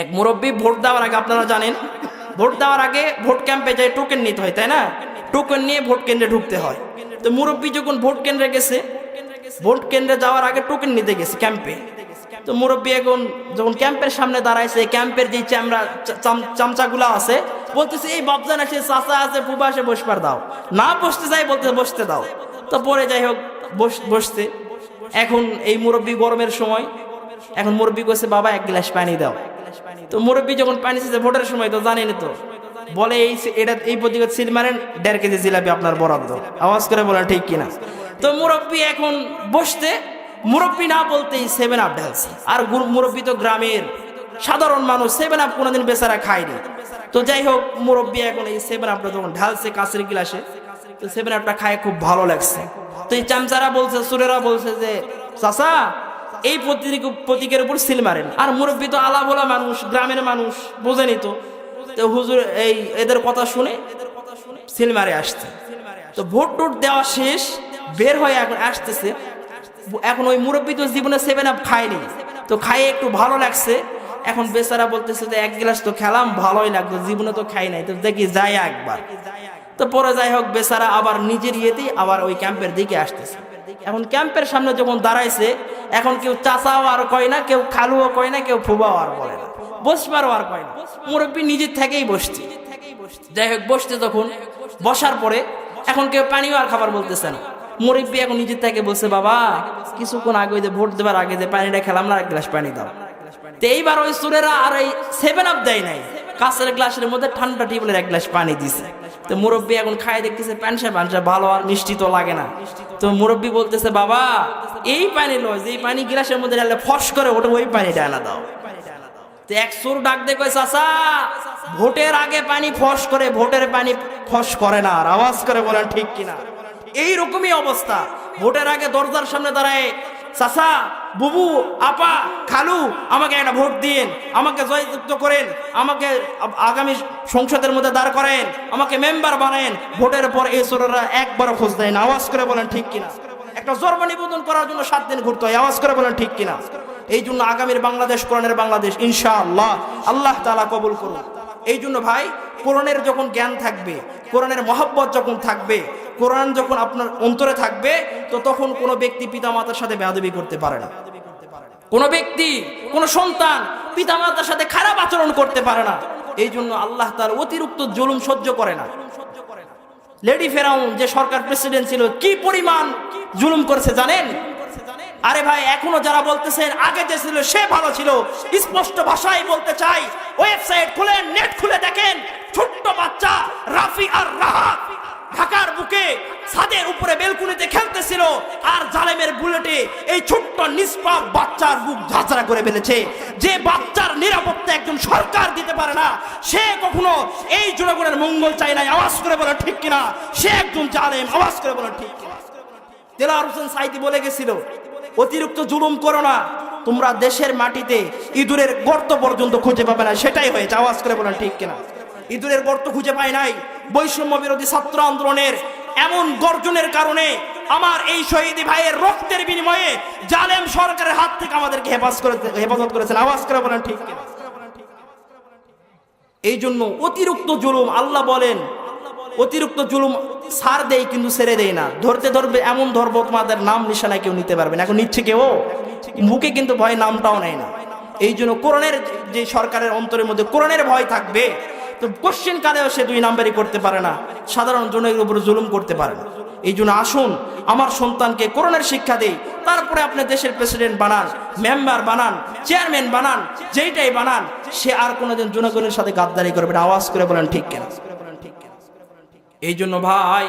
এক মুরব্বী ভোট দেওয়ার আগে, আপনারা জানেন, ভোট দেওয়ার আগে ভোট ক্যাম্পে যায় টোকেন নিতে হয়, তাই না? টোকেন নিয়ে ভোট কেন্দ্রে ঢুকতে হয়। তো মুরব্বী যখন ভোট কেন্দ্রে গেছে, ভোট কেন্দ্রে যাওয়ার আগে টোকেন নিতে গেছে ক্যাম্পে। তো মুরব্বী এখন যখন ক্যাম্পের সামনে দাঁড়াইছে, ক্যাম্পের যে চামচাগুলা আছে বলতেছে, এই বাপজান আছে, চাচা আছে, ফুবা আসে, বসবার দাও। না বসতে চাই, বলতে বসতে দাও। তো পরে যাই হোক বসতে। এখন এই মুরব্বী গরমের সময়, এখন মুরব্বী কইছে, বাবা 1 গ্লাস পানি দাও। তো মুরব্বী যখন পানি চেয়েছে ভোটের সময়, তো জানেনি তো, বলে এই প্রতিগত সিল মারেন, 1.5 কেজি জিলাপি আপনার বরাদ্দ। আওয়াজ করে বলেন ঠিক কিনা? তো মুরব্বী এখন বসতে, মুরব্বী না বলতেই 7 আপ ঢালছে। আর মুরব্বী তো গ্রামের সাধারণ মানুষ, 7 আপ কোনোদিন বেচারা খায়নি। তো যাই হোক, মুরব্বী এখন এই 7 আপটা যখন ঢালছে কাঁচের গ্লাসে, তো 7 আপটা খায় খুব ভালো লাগছে। তো এই চামচারা বলছে, সুরেরা বলছে যে, চাচা এই প্রতীকের উপর সিল মারেন। আর মুরব্বী তো আলা বলা মানুষ, গ্রামের মানুষ, বোঝেনি তো। তো হুজুর এই এদের কথা শুনে সিল মারে আসছে। তো ভোট টোট দেওয়া শেষ, বের হয়ে এখন আসতেছে। এখন ওই মুরব্বী তো জীবনে 7 আপ খায়নি, তো খাইয়ে একটু ভালো লাগছে। এখন বেচারা বলতেছে যে 1 গ্লাস তো খেলাম, ভালোই লাগতো, জীবনে তো খাই নাই, তো দেখি যাই একবার। তো পরে যাই হোক, বেচারা আবার নিজের ইয়েতেই আবার ওই ক্যাম্পের দিকে আসতেছে। এখন ক্যাম্পের সামনে যখন দাঁড়াইছে, এখন কেউ চাচাও আর কয় না, কেউ খালুও কয় না, কেউ ফুবাও আর বলে না, বসবারও আর কয় না। মুরব্বী নিজের থেকেই বসছে। যাই হোক, বসতে তখন বসার পরে এখন কেউ পানিও আর খাবার বলতেছে না। মুরব্বী এখন নিজের থেকে বলছে, বাবা কিছুক্ষণ আগে যে ভোট দেবার আগে যে পানিটা খেলাম না, 1 গ্লাস পানি দাও। তো এইবার ওই সুরেরা আর এই 7 আপ দেয় নাই, কাঁচের গ্লাসের মধ্যে ঠান্ডা টিউবওয়েলের 1 গ্লাস পানি দিছে। তো মুরব্বী এখন খায় দেখতেছে পানসা ভালো, আর মিষ্টি তো লাগে না। তো মুরব্বী বলতেছে, বাবা এই পানি লয়, যে পানি গ্লাসের মধ্যে ঢাললে ফস করে ওটা, ওই পানিটা আনা দাও। তো এক সুর ডাক দিয়ে কয়, চাচা ভোটের আগে পানি ফস করে, ভোটের পানি ফস করে না। আর আওয়াজ করে বলেন ঠিক কিনা? এইরকমই অবস্থা। ভোটের আগে দরজার সামনে দাঁড়ায় চাচা, বুবু, আপা, খালু, আমাকে একটা ভোট দিন, আমাকে জয়যুক্ত করেন, আমাকে আগামী সংসদের মধ্যে দাঁড় করেন, আমাকে মেম্বার বানান। ভোটের পর এই ছোটরা একবারও খোঁজ দেয় না। আওয়াজ করে বলেন ঠিক কিনা? একটা জন্ম নিবন্ধন করার জন্য 7 দিন ঘুরতে হয়। আওয়াজ করে বলেন ঠিক কিনা? এই জন্য আগামীর বাংলাদেশ কোরআনের বাংলাদেশ ইনশাআল্লাহ। আল্লাহ তাআলা কবুল করুন। এই জন্য ভাই, কোরআনের যখন জ্ঞান থাকবে, কোরআনের মহব্বত যখন থাকবে, কোরআন যখন আপনার অন্তরে থাকবে, তো তখন কোনো ব্যক্তি পিতামাতার সাথে বেয়াদবি করতে পারে না। কোনো ব্যক্তি, কোনো সন্তান পিতামাতার সাথে খারাপ আচরণ করতে পারে না। এই জন্য আল্লাহ তাআলা অতিরিক্ত জুলুম সহ্য করে না। লেডি ফেরাউন যে সরকার প্রেসিডেন্ট ছিল, কি পরিমাণ জুলুম করেছে জানেন? আরে ভাই, এখনো যারা বলতেছেন আগে যে ছিল সে ভালো ছিল, স্পষ্ট ভাষায় বলতে চাই, ওয়েবসাইট খুলেন, নেট খুলে দেখেন, ছোট্ট বাচ্চা রাফি আর রাহাত ঢাকার বুকে ছাদের উপরে বেলকুনিতে খেলতেছিল, আর জালেমের বুলেটে এই ছোট্ট নিষ্পাপ বাচ্চার বুক ঝাঁঝরা করে ফেলেছে। যে বাচ্চার নিরাপত্তা একজন সরকার দিতে পারে না, সে কখনো এই জনগণের মঙ্গল চায় না। আওয়াজ করে বলে ঠিক কিনা? সে একজন জালেম। আওয়াজ করে বলে ঠিক কিনা? দেলোয়ার হোসেন সাঈদী বলে গেছিল, অতিরিক্ত জুলুম করো না, তোমরা দেশের মাটিতে ইঁদুরের গর্ত পর্যন্ত খুঁজে পাবে না। সেটাই হয়েছে। আওয়াজ করে বলেন ঠিক কিনা? ইঁদুরের গর্ত খুঁজে পায় নাই। বৈষম্য বিরোধী ছাত্র আন্দোলনের এমন গর্জনের কারণে আমার এই শহীদি ভাইয়ের রক্তের বিনিময়ে জালেম সরকারের হাত থেকে আমাদেরকে হেফাজত করেছেন। আওয়াজ করে বলেন ঠিক কিনা? এই জন্য অতিরিক্ত জুলুম, আল্লাহ বলেন অতিরিক্ত জুলুম ছাড় দেয় কিন্তু ছেড়ে দেয় না। ধরতে ধরবে এমন ধরবো তোমাদের নাম নিশানায় কেউ নিতে পারবে না। এখন নিচ্ছে কেউ, মুখে কিন্তু ভয় নামটাও নেয় না। এই জন্য কোরআনের যে সরকারের অন্তরের মধ্যে কোরআনের ভয় থাকবে, তো কোশ্চেন কালেও সে 2 নাম্বারই করতে পারে না, সাধারণ জনের উপর জুলুম করতে পারে না। এই জন্য আসুন আমার সন্তানকে কোরআনের শিক্ষা দেই, তারপরে আপনি দেশের প্রেসিডেন্ট বানান, মেম্বার বানান, চেয়ারম্যান বানান, যেইটাই বানান, সে আর কোনোদিন জনগণের সাথে গাদ্দারি করবে না। আওয়াজ করে বলেন ঠিক কেন? এই জন্য ভাই,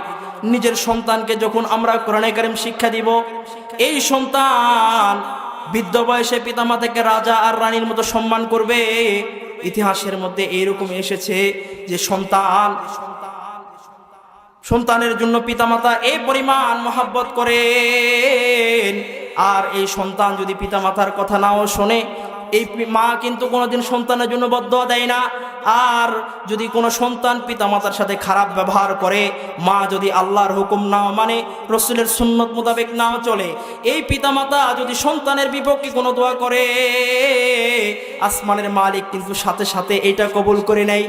নিজের সন্তানকে যখন আমরা কোরআনে কারিম শিক্ষা দিব, এই সন্তান বৃদ্ধ বয়সে পিতামাতাকে রাজা আর রানীর মতো সম্মান করবে। ইতিহাসের মধ্যে এইরকম এসেছে যে সন্তানের জন্য পিতামাতা এই পরিমাণ মহব্বত করেন, আর এই সন্তান যদি পিতামাতার কথা নাও শোনে, এই মা কিন্তু কোনোদিন সন্তানের জন্য বদদোয়া দেয় না। আর যদি কোনো সন্তান পিতামাতার সাথে খারাপ ব্যবহার করে, মা যদি আল্লাহর হুকুম নাও মানে, রসুলের সুন্নত মোতাবেক নাও চলে, এই পিতামাতা যদি সন্তানের বিপক্ষে কোনো দোয়া করে, আসমানের মালিক কিন্তু সাথে সাথে এটা কবুল করে নেয়।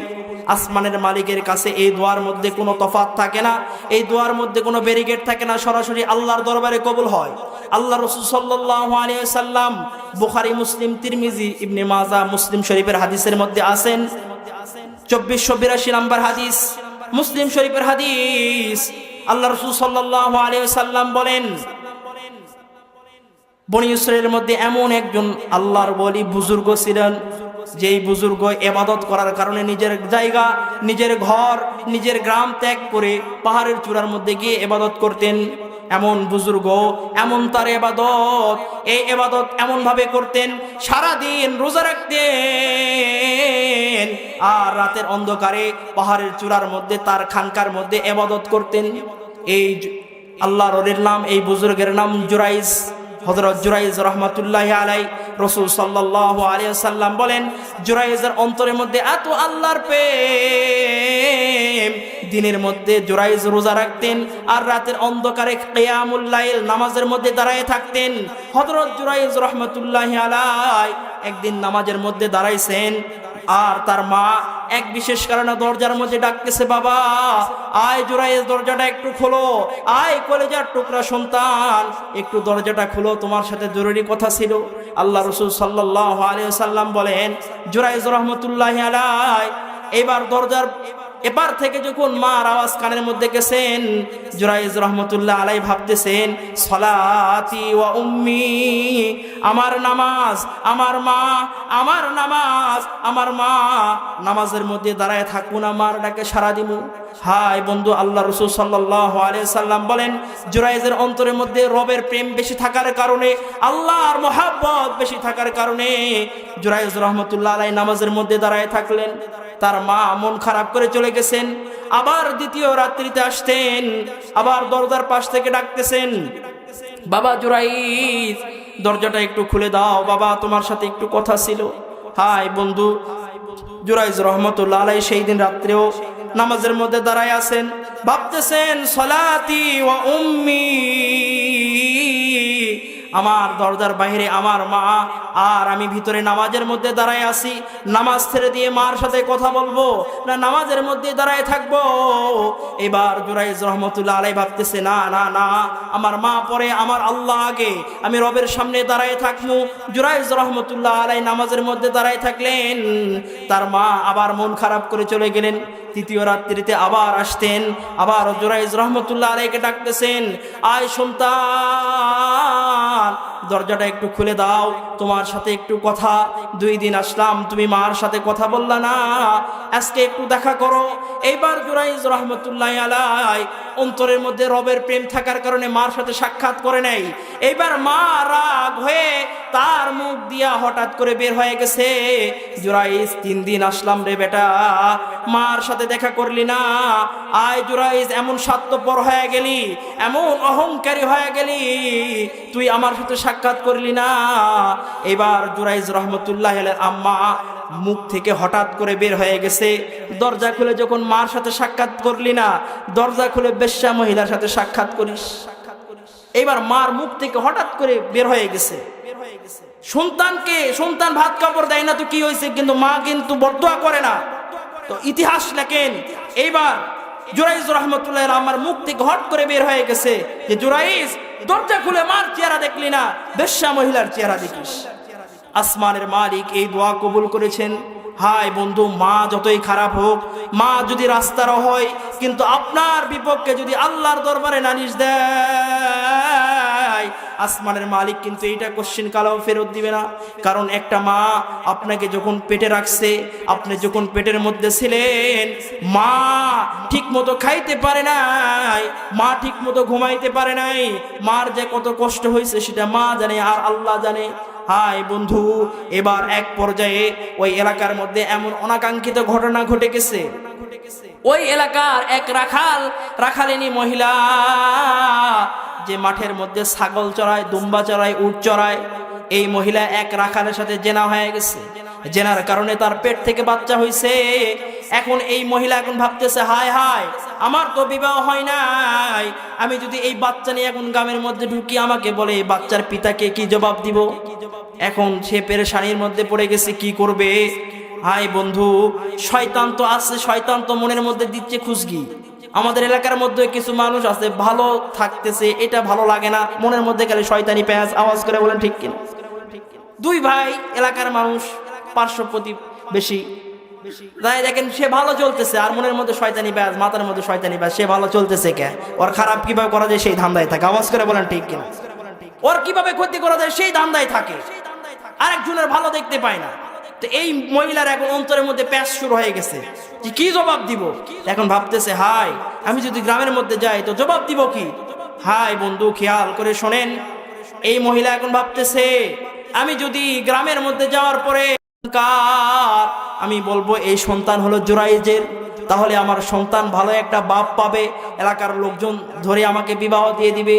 আসমানের মালিকের কাছে এই দোয়ার মধ্যে কোনো তফাৎ থাকে না, এই দোয়ার মধ্যে কোনো ব্যারিকেড থাকে না, সরাসরি আল্লাহর দরবারে কবুল হয়। আল্লাহ রাসূল সাল্লাল্লাহু আলাইহি ওয়াসাল্লাম, বুখারী, মুসলিম, তিরমিজি, ইবনে মাজাহ, মুসলিম শরীফের হাদিসের মধ্যে আছেন, 2482 নম্বর হাদিস, মুসলিম শরীফের হাদিস। আল্লাহ রাসূল সাল্লাল্লাহু আলাইহি ওয়াসাল্লাম বলেন, বনি ইসরাইলের মধ্যে এমন একজন আল্লাহর ওলি বুজুর্গ ছিলেন, যেই বুজুর্গ ইবাদত করার কারণে নিজের জায়গা, নিজের ঘর, নিজের গ্রাম ত্যাগ করে পাহাড়ের চূড়ার মধ্যে গিয়ে ইবাদত করতেন। এমন বুজুর্গ, এমন তার ইবাদত, এই ইবাদত এমন ভাবে করতেন, সারা দিন রোজা রাখতেন আর রাতের অন্ধকারে পাহাড়ের চূড়ার মধ্যে তার খানকার মধ্যে ইবাদত করতেন। এই আল্লাহর ওলির নাম, এই বুজুর্গের নাম জুরাইজ, হযরত জুরাইজ রহমাতুল্লাহি আলাইহি। রাসূল সাল্লাল্লাহু আলাইহি ওয়াসাল্লাম বলেন, জুরাইজের অন্তরের মধ্যে এত আল্লাহর প্রেম, দিনের মধ্যে জুরাইজ রোজা রাখতেন আর রাতের অন্ধকারে কিয়ামুল লাইল নামাজের মধ্যে দাঁড়ায় থাকতেন। হযরত জুরাইজ রহমাতুল্লাহি আলাইহি একদিন নামাজের মধ্যে দাঁড়াইছেন, আর তার মা এক বিশেষ কারণে দরজার মধ্যে ডাকতেছে, বাবা আয় জুরাইজ, দরজাটা একটু খোলো, আয় কলেজার টুকরা সন্তান, একটু দরজাটা খোলো, তোমার সাথে জরুরি কথা ছিল। আল্লাহ রাসূল সাল্লাল্লাহু আলাইহি ওয়াসাল্লাম বলেন, জুরাইজ রহমাতুল্লাহি আলাইহি এবার দরজার এপার থেকে যখন মার আওয়াজ কানের মধ্যে গেছেন, জুরাইজ রহমাতুল্লাহ আলাইহি ভাবতেছেন, সলাতি ওয়া উম্মি, আমার নামাজ, আমার মা, আমার নামাজ, আমার মা, নামাজের মধ্যে দাঁড়ায় থাকবো না, মার ডাকে সাড়া দিমু। হাই বন্ধু, আল্লাহ রাসূল সাল্লাল্লাহু আলাইহি সাল্লাম বলেন, জুরাইজের অন্তরের মধ্যে রবের প্রেম বেশি থাকার কারণে, আল্লাহর মহব্বত বেশি থাকার কারণে জুরাইজ রহমাতুল্লাহ আলাইহি নামাজের মধ্যে দাঁড়ায় থাকলেন। তার মা মন খারাপ করে চলে গেছেন। আবার দ্বিতীয় রাত্রিতে আসতেন, আবার দরজার পাশ থেকে ডাকতেছেন, বাবা জুরাইজ, দরজাটা একটু খুলে দাও বাবা, তোমার সাথে একটু কথা ছিল। হাই বন্ধু জুরাইজ রহমতুল্লাহ আলাইহি সেই দিন রাত্রেও নামাজের মধ্যে দাঁড়ায় আছেন, ভাবতেছেন সলাতি ওয়া উম্মি, আমার দরজার বাইরে আমার মা আর আমি ভিতরে নামাজের মধ্যে দাঁড়ায় আছি। নামাজ ছেড়ে দিয়ে মার সাথে কথা বলবো না নামাজের মধ্যে দাঁড়ায় থাকবো? এবার জুরাইজ রহমতুল্লাহ আলাইহি ভাবতেছে না না না, আমার মা পরে আমার আল্লাহ আগে, আমি রবের সামনে দাঁড়ায় থাকবো। জুরাইজ রহমতুল্লাহ আলাইহি নামাজের মধ্যে দাঁড়ায় থাকলেন, তার মা আবার মন খারাপ করে চলে গেলেন। তৃতীয় রাত্রিতে আবার আসতেন, আবার জুরাইজ রহমতুল্লাহ আলাইহিকে ডাকতেছেন, আয় সন্তান দরজাটা একটু খুলে দাও, তোমার সাথে একটু কথা, 2 দিন আসলাম তুমি মার সাথে কথা বললা না, আজকে একটু দেখা করো। এইবার জুরাইজ রহমতুল্লাহ আলাইহি অন্তরের মধ্যে রবের প্রেম থাকার কারণে মার সাথে সাক্ষাৎ করে নাই। এইবার মা রাগ হয়ে তার মুখ দিয়া হঠাৎ করে বের হয়ে গেছে, জুরাইজ 3 দিন আসলাম রে বেটা, মার সাথে দেখা করলি না, আয় জুরাইজ এমন স্বার্থপর হয়ে গেলি, এমন অহংকারী হয়ে গেলি, তুই আমার সাথে সাক্ষাৎ করলি না। এবার জুরাইজ রহমতুল্লাহ আলাইহি আম্মা মুখ থেকে হঠাৎ করে বের হয়ে গেছে, দরজা খুলে যখন মার সাথে সাক্ষাৎ করলি না, দরজা খুলে বেশ্যা মহিলার সাথে সাক্ষাৎ করিস। এবার মার মুখ থেকে হঠাৎ করে বের হয়ে গেছে। সন্তানকে, সন্তান ভাত কাপড় দেয় না তো কি হয়েছে, কিন্তু মা কিন্তু বরদোয়া করে না, তো ইতিহাস লেখেন। এইবার জুরাইজ রহমতুল্লাহ আমার মুখ থেকে হট করে বের হয়ে গেছে যে জুরাইজ দরজা খুলে মার চেহারা দেখলি না, বেশ্যা মহিলার চেহারা দেখিস। আসমানের মালিক এই দোয়া কবুল করেছেন। হাই বন্ধু, মা যতই খারাপ হোক, মা যদি রাস্তার হয়, কিন্তু আপনার বিপক্ষে যদি আল্লাহর দরবারে নালিশ দেয়, আসমানের মালিক কিন্তু এইটা কোশ্চেন কালাও ফেরত দিবে না। কারণ একটা মা আপনাকে যখন পেটে রাখছে, আপনি যখন পেটের মধ্যে ছিলেন, মা ঠিক মতো খাইতে পারে নাই, মা ঠিক মতো ঘুমাইতে পারে নাই, মার যে কত কষ্ট হয়েছে সেটা মা জানে আর আল্লাহ জানে। হাই বন্ধু, এবার এক পর্যায়ে ওই এলাকার মধ্যে এমন অনাকাঙ্ক্ষিত ঘটনা ঘটে গেছে। ওই এলাকার এক রাখালিনী মহিলা, যে মাঠের মধ্যে ছাগল চড়ায়, দুম্বা চড়ায়, উট চড়ায়, এই মহিলা এক রাখালের সাথে জেনা হয়ে গেছে। জেনার কারণে তার পেট থেকে বাচ্চা হয়েছে। এখন এই মহিলা এখন ভাবতেছে, হায় হায়, আমার তো বিবাহ হয় নাই, আমি যদি এই বাচ্চা নিয়ে এখন গ্রামের মধ্যে ঢুকি, আমাকে বলে এই বাচ্চার পিতাকে কি জবাব দিব? এখন সে পেরেশানির মধ্যে পড়ে গেছে, কি করবে? হাই বন্ধু, শয়তান তো আছে, শয়তান তো মনের মধ্যে দিচ্ছে খুশকি। আমাদের এলাকার মধ্যে কিছু মানুষ আছে, ভালো থাকতেছে, এটা ভালো লাগে না, মনের মধ্যে গেলে শয়তানি প্যাঁচ আওয়াজ করে, বলেন ঠিক কিনা? 2 ভাই এলাকার মানুষ, পার্শ্ব প্রতিবেশী, তাই দেখেন সে ভালো চলতেছে আর মনের মধ্যে শয়তানি ব্যাস, মাথার মধ্যে শয়তানি ব্যাস, সে ভালো চলতেছে কে, ওর খারাপ কিভাবে করা যায় সেই ধান্দায় থাকে। আওয়াজ করে বলেন ঠিক কিনা? ওর কিভাবে ক্ষতি করা যায় সেই ধান্দায় থাকে, আরেকজনের ভালো দেখতে পায় না। তো এই মহিলার এখন অন্তরের মধ্যে প্যাস শুরু হয়ে গেছে যে কি জবাব দিব। এখন ভাবতেছে, হাই আমি যদি গ্রামের মধ্যে যাই তো জবাব দিব কি? হাই বন্ধু, খেয়াল করে শোনেন, এই মহিলা এখন ভাবতেছে, আমি যদি গ্রামের মধ্যে যাওয়ার পরে আমি বলবো এই সন্তান হলো জুরাইজের, তাহলে আমার সন্তান ভালো একটা বাপ পাবে, এলাকার লোকজন ধরে আমাকে বিবাহ দিয়ে দিবে।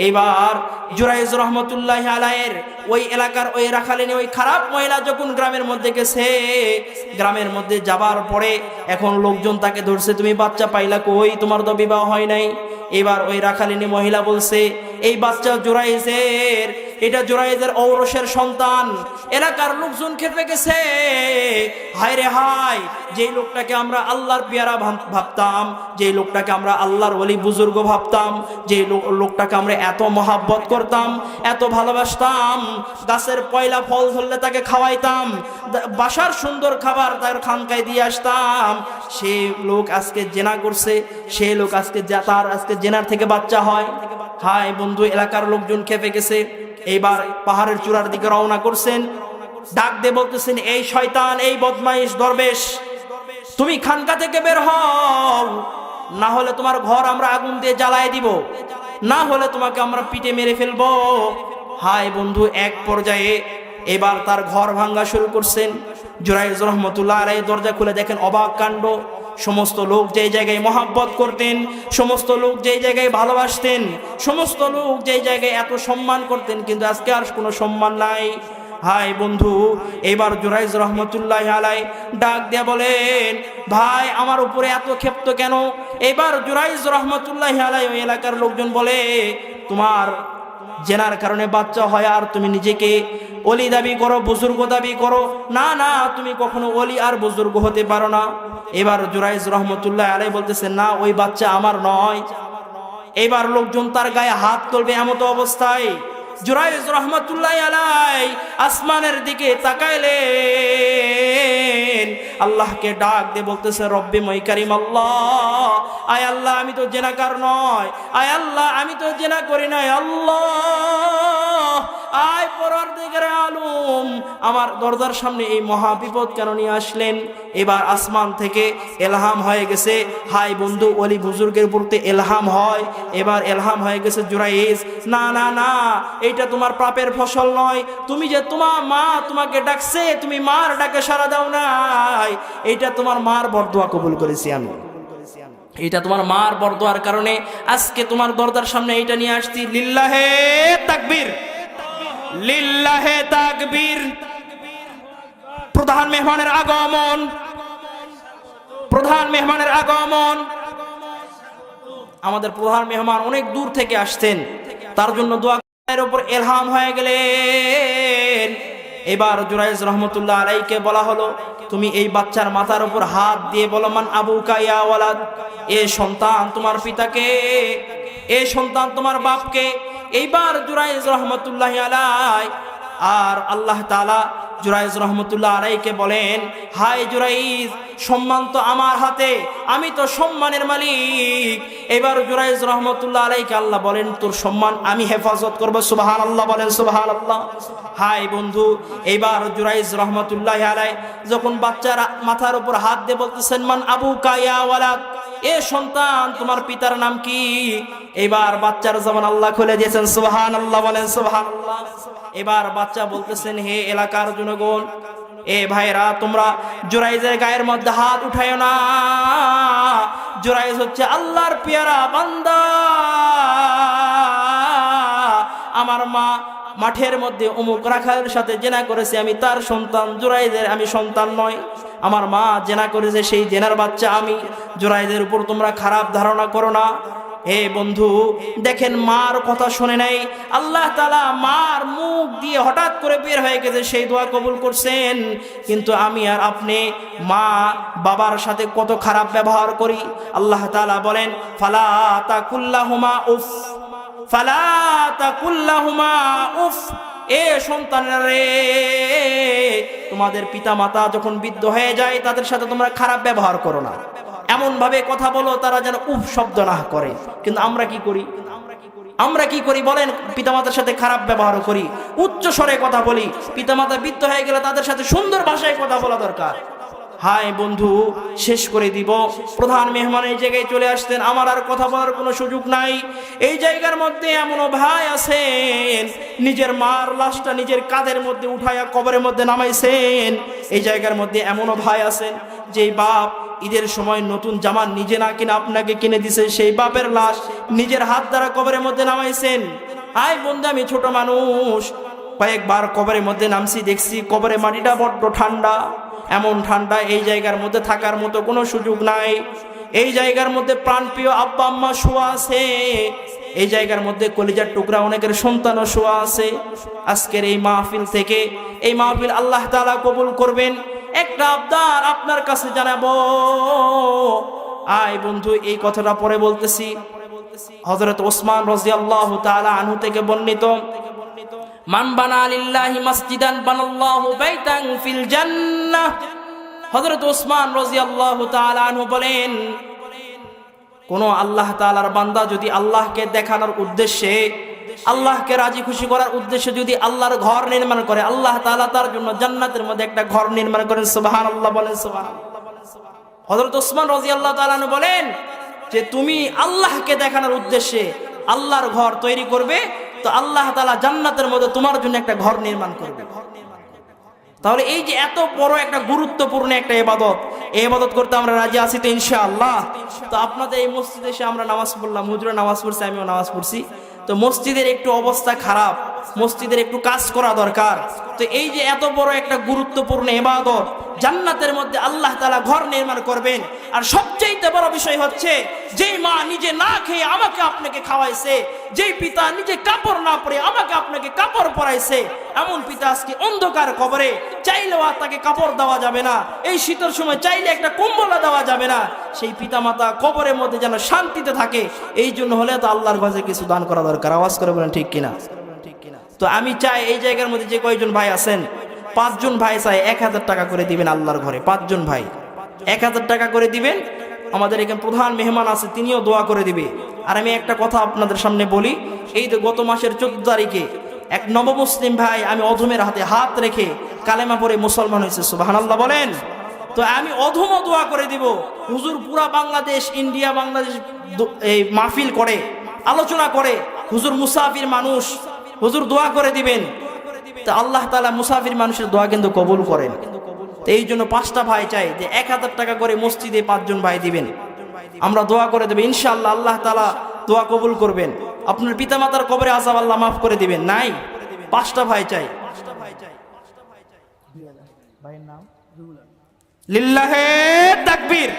এইবার জুরাইজ রহমতুল্লাহ আলাইহির ওই এলাকার ওই রাখালিনী ওই খারাপ মহিলা যখন গ্রামের মধ্যে গেছে, গ্রামের মধ্যে যাবার পরে এখন লোকজন তাকে ধরছে, তুমি বাচ্চা পাইলা কই, তোমার তো বিবাহ হয় নাই। এবার ওই রাখালিনী মহিলা বলছে, এই বাচ্চা জুরাইজের, এটা জুরাইজের ঔরসের সন্তান। এলাকার লোকজন খেপে গেছে, হায় রে হায়, যেই লোকটাকে আমরা আল্লাহর পেয়ারা ভাবতাম, যেই লোকটাকে আমরা আল্লাহর ওলি বুজুর্গ ভাবতাম, যে লোকটাকে আমরা এত মহাব্বত করতাম, এত ভালোবাসতাম, গাছের পয়লা ফল ধরলে তাকে খাওয়াইতাম, বাসার সুন্দর খাবার তার খানকায় দিয়ে আসতাম, সে লোক আজকে জেনা করছে, সে লোক আজকে তার আজকে জেনার থেকে বাচ্চা হয়। হায় বন্ধু, এলাকার লোকজন খেপে গেছে। এইবার পাহাড়ের চূড়ার দিকে রওনা করছেন, ডাক দিয়ে বলতেছেন, এই শয়তান, এই বদমাইশ দরবেশ, তুমি খানকা থেকে বের হও, না হলে তোমার ঘর আমরা আগুন দিয়ে জ্বালায় দিব, না হলে তোমাকে আমরা পিটে মেরে ফেলবো। হায় বন্ধু, এক পর্যায়ে এবার তার ঘর ভাঙ্গা শুরু করছেন। জুরাইজ রহমতুল্লাহ আলাইহি দরজা খুলে দেখেন অবাক কাণ্ড, সমস্ত লোক যেই জায়গায় মহাব্বত করতেন, সমস্ত লোক যেই জায়গায় ভালোবাসতেন, সমস্ত লোক যেই জায়গায় এত সম্মান করতেন, কিন্তু আজকে আর কোনো সম্মান নাই। হাই বন্ধু, এবার জুরাইজ রহমতুল্লাহ আলাই ডাক দিয়ে বলেন, ভাই আমার উপরে এত ক্ষেপ্ত কেন? এবার জুরাইজ রহমতুল্লাহ আলাই ওই এলাকার লোকজন বলে, তোমার জেনার কারণে বাচ্চা হয় আর তুমি নিজেকে ওলি দাবি করো, বুজুর্গ দাবি করো, না না, তুমি কখনো ওলি আর বুজুর্গ হতে পারো না। এবার জুরাইজ রহমতুল্লাহ আলাই বলতেছে, না ওই বাচ্চা আমার নয়। এবার লোকজন তার গায়ে হাত তুলবে এমত অবস্থায় জুরাইজ রহমতুল্লাহ আলাই আসমানের দিকে তাকাইলেন, আল্লাহকে ডাক দিয়ে বলতেছে, রব্বে মই কারিম আল্লাহ, আয় আল্লাহ আমি তো জেনাকার নয়, আয় আল্লাহ আমি তো জেনা করি নাই, আল্লাহ আয় পরওয়ারদিগার আলম, আমার দরজার সামনে এই মহা বিপদ কেন নিয়ে আসলেন? এবার আসমান থেকে এলহাম হয়ে গেছে। হাই বন্ধু, ওলি বুজুর্গের প্রতি এলহাম হয়। এবার এলহাম হয়ে গেছে জুরাইজ, না না না, এইটা তোমার পাপের ফসল নয়, তুমি যে তোমার মা তোমাকে ডাকছে, তুমি মার ডাকে সাড়া দাও নাই, এইটা তোমার মার বরদোয়া কবুল করেছি আমি, এটা তোমার মার বরদোয়ার কারণে আজকে তোমার দরজার সামনে এইটা নিয়ে আসছি। লিল্লাহে তাকবীর, লিল্লাহে তাকবীর। প্রধান মেহমানের আগমন, প্রধান মেহমানের আগমন। আমাদের প্রধান মেহমান অনেক দূর থেকে আসছেন, তার জন্য দোয়া এর উপর এলহাম হয়ে গেলেন। এবার জুরাইজ রহমতুল্লাহ আলাইকে বলা হলো, তুমি এই বাচ্চার মাথার উপর হাত দিয়ে বলো, মান আবুকা ইয়া ওয়ালাদ, এ সন্তান তোমার পিতাকে, এ সন্তান তোমার বাপকে। এইবার জুরাইজ রহমতুল্লাহ আলাই আর আল্লাহ তাআলা জুরাইজ রহমতুল্লাহ আলাইকে বলেন, হাই জুরাইজ, সম্মান তো আমার হাতে, আমি তো সম্মানের মালিক। এবার জুরাইজ রহমতুল্লাহ আলাইকে আল্লাহ বলেন, তোর সম্মান আমি হেফাজত করব। সুবহানাল্লাহ বলেন, সুবহানাল্লাহ। হাই বন্ধু, এবার জুরাইজ রহমতুল্লাহ আলাই যখন বাচ্চার মাথার উপর হাত দিয়ে বলতেছেন, মান আবুকা ইয়া ওয়ালাদ, এ সন্তান তোমার পিতার নাম কি? এবার বাচ্চার জবান আল্লাহ খুলে দিয়েছেন। সুবহানাল্লাহ বলেন, সুবহানাল্লাহ। এবার বাচ্চা বলতেছেন, হে এলাকার জনগণ, এ ভাইরা, তোমরা জুরাইজের গায়ের মধ্যে হাত উঠায়ো না, জুরাইজ হচ্ছে আল্লাহর পেয়ারা বান্দা। আমার মা মাঠের মধ্যে অমুক রাখালের সাথে জেনা করেছে, আমি তার সন্তান, জুরাইজের আমি সন্তান নয়। আমার মা জেনা করেছে, সেই জেনার বাচ্চা আমি। জুরাইজের উপর তোমরা খারাপ ধারণা করো না। হে বন্ধু, দেখেন মার কথা শুনে নাই, আল্লাহ তাআলা মার মুখ দিয়ে হঠাৎ করে বের হয়ে গেছে, সেই দোয়া কবুল করছেন। কিন্তু আমি আর আপনি মা বাবার সাথে কত খারাপ ব্যবহার করি। আল্লাহ তাআলা বলেন, ফালা তাকুল্লাহুমা উফ, ফালা তাকুল্লাহুমা উফ, এ সন্তানেরা রে, তোমাদের পিতা মাতা যখন বৃদ্ধ হয়ে যায় তাদের সাথে তোমরা খারাপ ব্যবহার করো না, এমন ভাবে কথা বলো তারা যেন উফ শব্দ না করে। কিন্তু আমরা কি করি? আমরা কি করি বলেন? পিতামাতার সাথে খারাপ ব্যবহার করি, উচ্চ স্বরে কথা বলি। পিতামাতা বৃদ্ধ হয়ে গেলে তাদের সাথে সুন্দর ভাষায় কথা বলা দরকার। হাই বন্ধু, শেষ করে দিব। প্রধান মেহমান এই জায়গায় চলে আসতেন, আমার আর কথা বলার কোনো সুযোগ নাই। এই জায়গার মধ্যে এমনও ভাই আছেন, নিজের মার লাশটা নিজের কাঁধের মধ্যে উঠাইয়া কবরের মধ্যে নামাইছেন। এই জায়গার মধ্যে এমনও ভাই আছেন, যেই বাপ ঈদের সময় নতুন জামা নিজে না কিনে আপনাকে কিনে দিছে, সেই বাপের লাশ নিজের হাত দ্বারা কবরের মধ্যে নামাইছেন। হাই বন্ধু, আমি ছোট মানুষ, কয়েকবার কবরের মধ্যে নামছি, দেখছি কবরের মাটিটা বড্ড ঠান্ডা। এমন ঠান্ডা, এই জায়গার মধ্যে থাকার মতো কোনো সুযোগ নাই। এই জায়গার মধ্যে প্রাণপ্রিয় আব্বা আম্মা শোয়া আছে, এই জায়গার মধ্যে কলিজার টুকরা অনেকের সন্তানও শোয়া আছে। আজকের এই মাহফিল থেকে, এই মাহফিল আল্লাহ তাআলা কবুল করবেন। একটা আবদার আপনার কাছে জানাবো। আয় বন্ধু, এই কথাটা পরে বলতেছি। হযরত ওসমান রাদিয়াল্লাহু তাআলা আনহু থেকে বর্ণিত, মান বানা লিল্লাহি মাসজিদান বানাল্লাহু বাইতান ফিল জান্নাহ। হযরত ওসমান রাদিয়াল্লাহু তাআলা আনহু বলেন, কোন আল্লাহ তাআলার বান্দা যদি আল্লাহকে দেখানোর উদ্দেশ্যে, আল্লাহকে রাজি খুশি করার উদ্দেশ্যে যদি আল্লাহর ঘর নির্মাণ করে, আল্লাহ তাআলা তার জন্য জান্নাতের মধ্যে একটা ঘর নির্মাণ করেন। সুবহানাল্লাহ বলেন, সুবহানাল্লাহ। হযরত ওসমান রাদিয়াল্লাহু তাআলা আনহু বলেন যে তুমি আল্লাহকে দেখানোর উদ্দেশ্যে আল্লাহর ঘর তৈরি করবে, তো আল্লাহ তাআলা জান্নাতের মধ্যে তোমার জন্য একটা ঘর নির্মাণ করবে। তাহলে এই যে এত বড় একটা গুরুত্বপূর্ণ একটা ইবাদত, এই ইবাদত করতে আমরা রাজি আছি তো ইনশাআল্লাহ? তো আপনাদের এই মসজিদে এসে আমরা নামাজ পড়লাম, হুজুরা নামাজ পড়ছে, আমিও নামাজ পড়ছি। তো মসজিদের একটু অবস্থা খারাপ, মসজিদের একটু কাজ করা দরকার। তো এই যে এত বড় একটা গুরুত্বপূর্ণ ইবাদত, জান্নাতের মধ্যে আল্লাহ তাআলা ঘর নির্মাণ করবেন। আর সবচেয়ে বড় বিষয় হচ্ছে, যেই মা নিজে না খেয়ে আমাকে আপনাকে খাওয়াইছে, যেই পিতা নিজে কাপড় না পরে আমাকে আপনাকে কাপড় পরাইছে, এমন পিতা আজকে অন্ধকার কবরে, চাইলেও আর তাকে কাপড় দেওয়া যাবে না, এই শীতের সময় চাইলে একটা কম্বলা দেওয়া যাবে না। সেই পিতা মাতা কবরের মধ্যে যেন শান্তিতে থাকে, এই জন্য হলে তো আল্লাহর কাছে কিছু দান করা দরকার। আওয়াজ করে বলেন ঠিক কিনা? তো আমি চাই এই জায়গার মধ্যে যে কয়জন ভাই আছেন, 5 জন ভাই চাই 1000 টাকা করে দিবেন আল্লাহর ঘরে। 5 জন ভাই 1000 টাকা করে দিবেন। আমাদের এখানে প্রধান মেহমান আছে, তিনিও দোয়া করে দিবে। আর আমি একটা কথা আপনাদের সামনে বলি, এই যে গত মাসের 14 তারিখে এক নবমুসলিম ভাই আমি অধমের হাতে হাত রেখে কালেমা পড়ে মুসলমান হয়েছে, সুবহানাল্লাহ বলেন। তো আমি অধমও দোয়া করে দিব। হুজুর পুরা বাংলাদেশ, ইন্ডিয়া, বাংলাদেশ এই মাহফিল করে, আলোচনা করে, হুজুর মুসাফির মানুষ, হুজুর দোয়া করে দিবেন। তো আল্লাহ তাআলা মুসাফির মানুষের দোয়া কিন্তু কবুল করেন। তো এই জন্য 5টা ভাই চাই যে 1000 টাকা করে মসজিদে 5 জন ভাই দিবেন, আমরা দোয়া করে দেব ইনশাআল্লাহ। আল্লাহ তাআলা দোয়া কবুল করবেন, আপনার পিতামাতার কবরে আযাব আল্লাহ মাফ করে দিবেন। নাই 5টা ভাই চাই। লিল্লাহে তাকবীর।